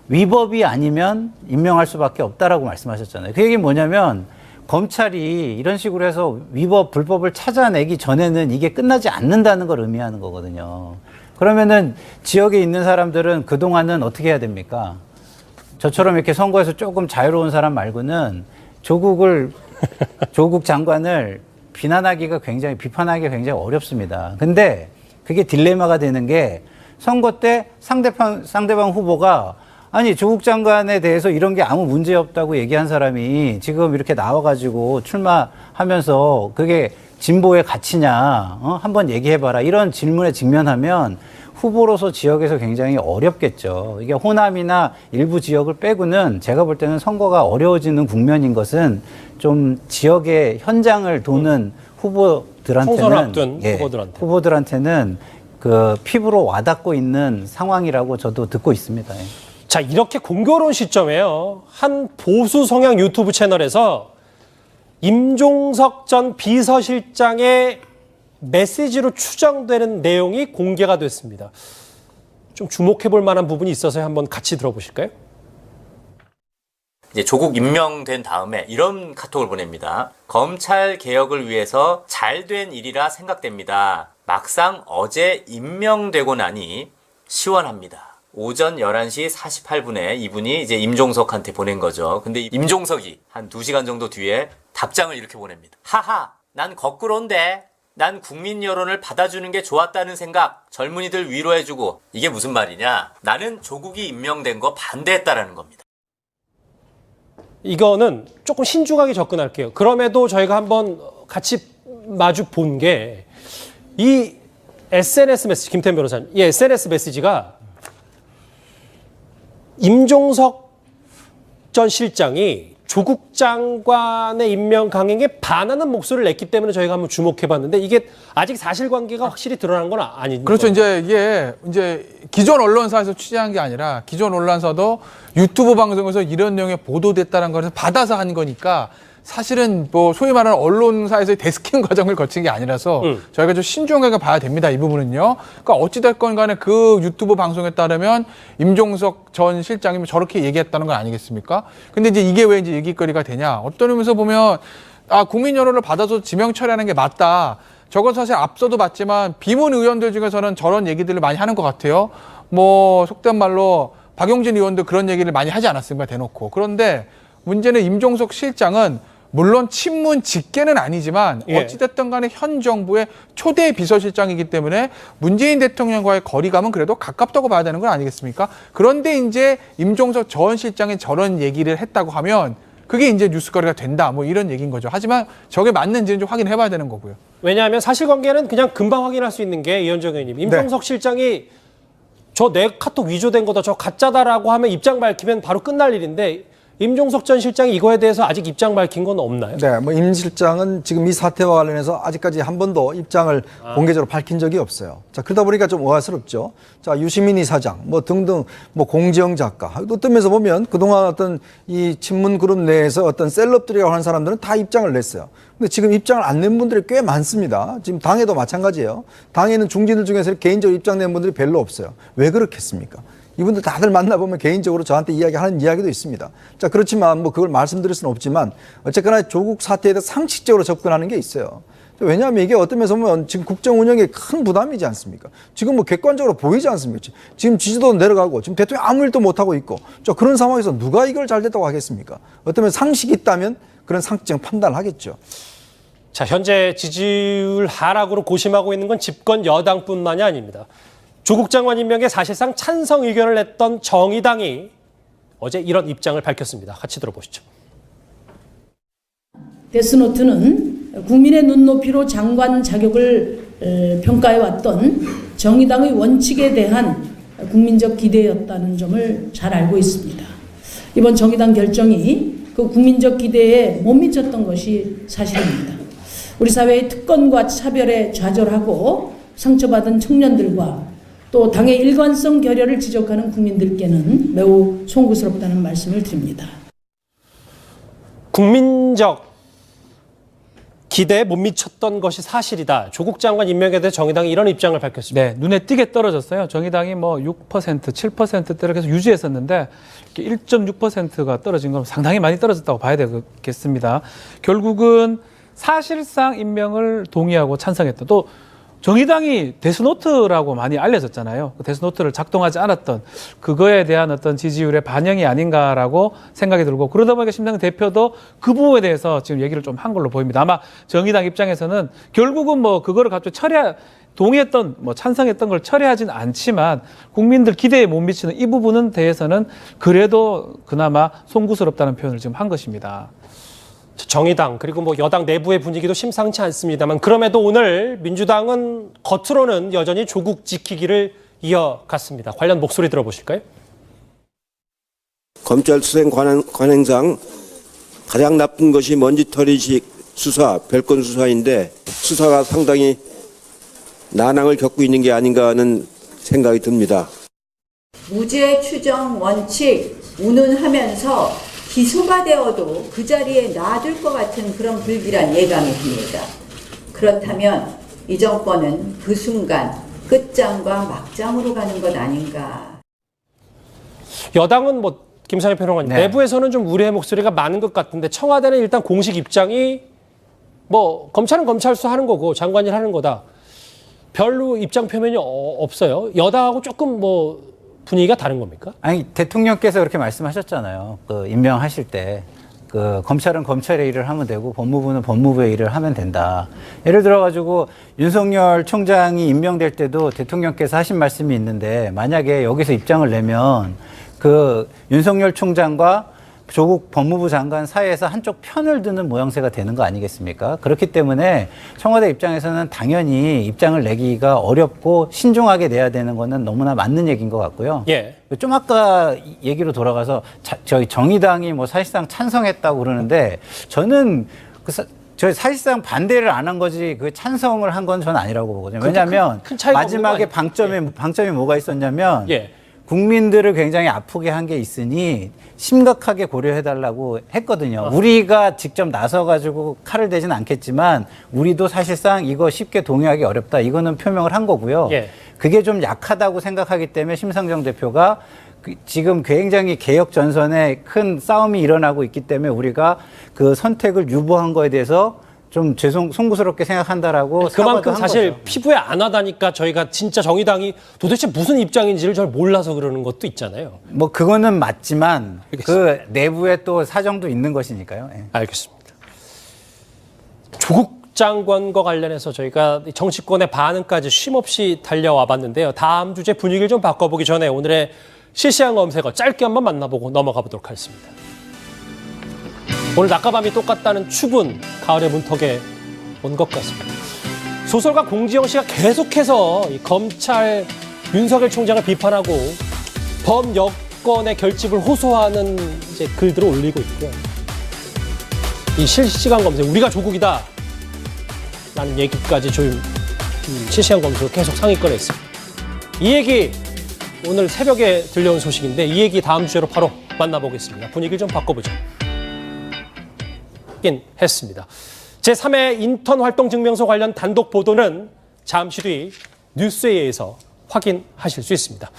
Speaker 9: 위법이 아니면 임명할 수밖에 없다라고 말씀하셨잖아요. 그 얘기는 뭐냐면 검찰이 이런 식으로 해서 위법, 불법을 찾아내기 전에는 이게 끝나지 않는다는 걸 의미하는 거거든요. 그러면은 지역에 있는 사람들은 그동안은 어떻게 해야 됩니까? 저처럼 이렇게 선거에서 조금 자유로운 사람 말고는 조국 장관을 비판하기가 굉장히 어렵습니다. 근데 그게 딜레마가 되는 게 선거 때 상대방 후보가 아니 조국 장관에 대해서 이런 게 아무 문제 없다고 얘기한 사람이 지금 이렇게 나와가지고 출마하면서 그게 진보의 가치냐 한번 얘기해봐라 이런 질문에 직면하면 후보로서 지역에서 굉장히 어렵겠죠. 이게 호남이나 일부 지역을 빼고는 제가 볼 때는 선거가 어려워지는 국면인 것은 좀 지역의 현장을 도는
Speaker 3: 총선을 앞둔
Speaker 9: 후보들한테는 그 피부로 와닿고 있는 상황이라고 저도 듣고 있습니다.
Speaker 3: 자, 이렇게 공교로운 시점에요. 한 보수 성향 유튜브 채널에서 임종석 전 비서실장의 메시지로 추정되는 내용이 공개가 됐습니다. 좀 주목해 볼 만한 부분이 있어서 한번 같이 들어보실까요?
Speaker 18: 이제 조국 임명된 다음에 이런 카톡을 보냅니다. 검찰 개혁을 위해서 잘된 일이라 생각됩니다. 막상 어제 임명되고 나니 시원합니다. 오전 11시 48분에 이분이 이제 임종석한테 보낸 거죠. 근데 임종석이 한 2시간 정도 뒤에 답장을 이렇게 보냅니다. 하하, 난 거꾸로인데. 난 국민 여론을 받아주는 게 좋았다는 생각, 젊은이들 위로해주고. 이게 무슨 말이냐? 나는 조국이 임명된 거 반대했다라는 겁니다.
Speaker 3: 이거는 조금 신중하게 접근할게요. 그럼에도 저희가 한번 같이 마주 본 게 이 SNS 메시지, 김태현 변호사님, 이 SNS 메시지가 임종석 전 실장이 조국 장관의 임명 강행에 반하는 목소리를 냈기 때문에 저희가 한번 주목해봤는데 이게 아직 사실관계가 확실히 드러난 건 아니죠.
Speaker 10: 그렇죠. 이게 기존 언론사에서 취재한 게 아니라 기존 언론사도 유튜브 방송에서 이런 내용이 보도됐다는 것을 받아서 한 거니까 사실은 뭐 소위 말하는 언론사에서의 데스킹 과정을 거친 게 아니라서 저희가 좀 신중하게 봐야 됩니다. 이 부분은요. 그러니까 어찌됐건 간에 그 유튜브 방송에 따르면 임종석 전 실장님이 저렇게 얘기했다는 건 아니겠습니까? 근데 이제 이게 왜 이제 얘기거리가 되냐. 어떤 의미에서 보면 국민 여론을 받아서 지명 처리하는 게 맞다. 저건 사실 앞서도 봤지만 비문 의원들 중에서는 저런 얘기들을 많이 하는 것 같아요. 뭐 속된 말로 박용진 의원도 그런 얘기를 많이 하지 않았습니까? 대놓고. 그런데 문제는 임종석 실장은 물론 친문 직계는 아니지만 어찌됐든 간에 현 정부의 초대 비서실장이기 때문에 문재인 대통령과의 거리감은 그래도 가깝다고 봐야 되는 건 아니겠습니까? 그런데 이제 임종석 전 실장이 저런 얘기를 했다고 하면 그게 이제 뉴스거리가 된다 뭐 이런 얘기인 거죠. 하지만 저게 맞는지는 좀 확인해 봐야 되는 거고요.
Speaker 3: 왜냐하면 사실관계는 그냥 금방 확인할 수 있는 게 이현정 의원님. 임종석 실장이 저 내 카톡 위조된 거다, 저 가짜다라고 하면 입장 밝히면 바로 끝날 일인데 임종석 전 실장이 이거에 대해서 아직 입장 밝힌 건 없나요?
Speaker 7: 네, 뭐 임 실장은 지금 이 사태와 관련해서 아직까지 한 번도 입장을 공개적으로 밝힌 적이 없어요. 자, 그러다 보니까 좀 의아스럽죠. 자, 유시민이 사장, 뭐 등등, 뭐 공지영 작가. 또 뜨면서 보면 그동안 어떤 이 친문 그룹 내에서 어떤 셀럽들이라고 하는 사람들은 다 입장을 냈어요. 근데 지금 입장을 안 낸 분들이 꽤 많습니다. 지금 당에도 마찬가지예요. 당에 있는 중진들 중에서 개인적으로 입장 낸 분들이 별로 없어요. 왜 그렇겠습니까? 이분들 다들 만나보면 개인적으로 저한테 이야기하는 이야기도 있습니다. 자, 그렇지만 뭐 그걸 말씀드릴 수는 없지만 어쨌거나 조국 사태에 대해 상식적으로 접근하는 게 있어요. 왜냐하면 이게 어떤 면에서 보면 지금 국정 운영에 큰 부담이지 않습니까? 지금 뭐 객관적으로 보이지 않습니까? 지금 지지도 내려가고 지금 대통령이 아무 일도 못하고 있고 자, 그런 상황에서 누가 이걸 잘 됐다고 하겠습니까? 어떤 면에서 상식이 있다면 그런 상식적 판단을 하겠죠.
Speaker 3: 자, 현재 지지율 하락으로 고심하고 있는 건 집권 여당뿐만이 아닙니다. 조국 장관 임명에 사실상 찬성 의견을 냈던 정의당이 어제 이런 입장을 밝혔습니다. 같이 들어보시죠.
Speaker 19: 데스노트는 국민의 눈높이로 장관 자격을 평가해왔던 정의당의 원칙에 대한 국민적 기대였다는 점을 잘 알고 있습니다. 이번 정의당 결정이 그 국민적 기대에 못 미쳤던 것이 사실입니다. 우리 사회의 특권과 차별에 좌절하고 상처받은 청년들과 또 당의 일관성 결여를 지적하는 국민들께는 매우 송구스럽다는 말씀을 드립니다.
Speaker 3: 국민적 기대에 못 미쳤던 것이 사실이다. 조국 장관 임명에 대해 정의당이 이런 입장을 밝혔습니다.
Speaker 16: 네, 눈에 띄게 떨어졌어요. 정의당이 뭐 6%, 7%대를 계속 유지했었는데 1.6%가 떨어진 건 상당히 많이 떨어졌다고 봐야 되겠습니다. 결국은 사실상 임명을 동의하고 찬성했던 또 정의당이 데스노트라고 많이 알려졌잖아요. 그 데스노트를 작동하지 않았던 그거에 대한 어떤 지지율의 반영이 아닌가라고 생각이 들고 그러다 보니까 심상정 대표도 그 부분에 대해서 지금 얘기를 좀 한 걸로 보입니다. 아마 정의당 입장에서는 결국은 뭐 그거를 갑자기 동의했던 뭐 찬성했던 걸 철회하진 않지만 국민들 기대에 못 미치는 이 부분은 대해서는 그래도 그나마 송구스럽다는 표현을 지금 한 것입니다.
Speaker 3: 정의당 그리고 뭐 여당 내부의 분위기도 심상치 않습니다만 그럼에도 오늘 민주당은 겉으로는 여전히 조국 지키기를 이어갔습니다. 관련 목소리 들어보실까요?
Speaker 20: 검찰 수행 관행상 가장 나쁜 것이 먼지털이식 수사, 별건 수사인데 수사가 상당히 난항을 겪고 있는 게 아닌가 하는 생각이 듭니다.
Speaker 21: 무죄 추정 원칙 운운하면서 기소가 되어도 그 자리에 놔둘 것 같은 그런 불길한 예감이 듭니다. 그렇다면 이 정권은 그 순간 끝장과 막장으로 가는 것 아닌가.
Speaker 3: 여당은 뭐 김상현 평론가님 내부에서는 좀 우려의 목소리가 많은 것 같은데 청와대는 일단 공식 입장이 뭐 검찰은 검찰 수하는 거고 장관 일 하는 거다. 별로 입장 표명이 없어요. 여당하고 조금 뭐 분위기가 다른 겁니까?
Speaker 9: 아니 대통령께서 그렇게 말씀하셨잖아요. 그 임명하실 때 그 검찰은 검찰의 일을 하면 되고 법무부는 법무부의 일을 하면 된다. 예를 들어 가지고 윤석열 총장이 임명될 때도 대통령께서 하신 말씀이 있는데 만약에 여기서 입장을 내면 그 윤석열 총장과 조국 법무부 장관 사이에서 한쪽 편을 드는 모양새가 되는 거 아니겠습니까? 그렇기 때문에 청와대 입장에서는 당연히 입장을 내기가 어렵고 신중하게 내야 되는 거는 너무나 맞는 얘기인 것 같고요.
Speaker 3: 예.
Speaker 9: 좀 아까 얘기로 돌아가서 저희 정의당이 뭐 사실상 찬성했다고 그러는데 저는 저희 사실상 반대를 안 한 거지 그 찬성을 한 건 저는 아니라고 보거든요. 왜냐하면 마지막에 방점이 뭐가 있었냐면 국민들을 굉장히 아프게 한 게 있으니 심각하게 고려해달라고 했거든요. 우리가 직접 나서가지고 칼을 대진 않겠지만 우리도 사실상 이거 쉽게 동의하기 어렵다. 이거는 표명을 한 거고요. 그게 좀 약하다고 생각하기 때문에 심상정 대표가 지금 굉장히 개혁 전선에 큰 싸움이 일어나고 있기 때문에 우리가 그 선택을 유보한 거에 대해서 좀 송구스럽게 생각한다라고
Speaker 3: 그만큼
Speaker 9: 사과도 한
Speaker 3: 사실
Speaker 9: 거죠.
Speaker 3: 피부에 안 와닿으니까 저희가 진짜 정의당이 도대체 무슨 입장인지를 잘 몰라서 그러는 것도 있잖아요.
Speaker 9: 뭐 그거는 맞지만 그 내부에 또 사정도 있는 것이니까요. 예.
Speaker 3: 알겠습니다. 조국 장관과 관련해서 저희가 정치권의 반응까지 쉼없이 달려와 봤는데요. 다음 주제 분위기를 좀 바꿔보기 전에 오늘의 실시간 검색어 짧게 한번 만나보고 넘어가 보도록 하겠습니다. 오늘 낮과 밤이 똑같다는 추분, 가을의 문턱에 온 것 같습니다. 소설가 공지영 씨가 계속해서 이 검찰 윤석열 총장을 비판하고 범여권의 결집을 호소하는 이제 글들을 올리고 있고요. 이 실시간 검색, 우리가 조국이다 라는 얘기까지 좀 실시간 검색으로 계속 상위권에 있습니다. 이 얘기 오늘 새벽에 들려온 소식인데 이 얘기 다음 주제로 바로 만나보겠습니다. 분위기를 좀 바꿔보죠. 했습니다. 제3회 인턴 활동 증명서 관련 단독 보도는 잠시 뒤 뉴스웨이에서 확인하실 수 있습니다.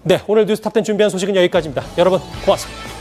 Speaker 3: 네, 오늘 뉴스탑10 준비한 소식은 여기까지입니다. 여러분 고맙습니다.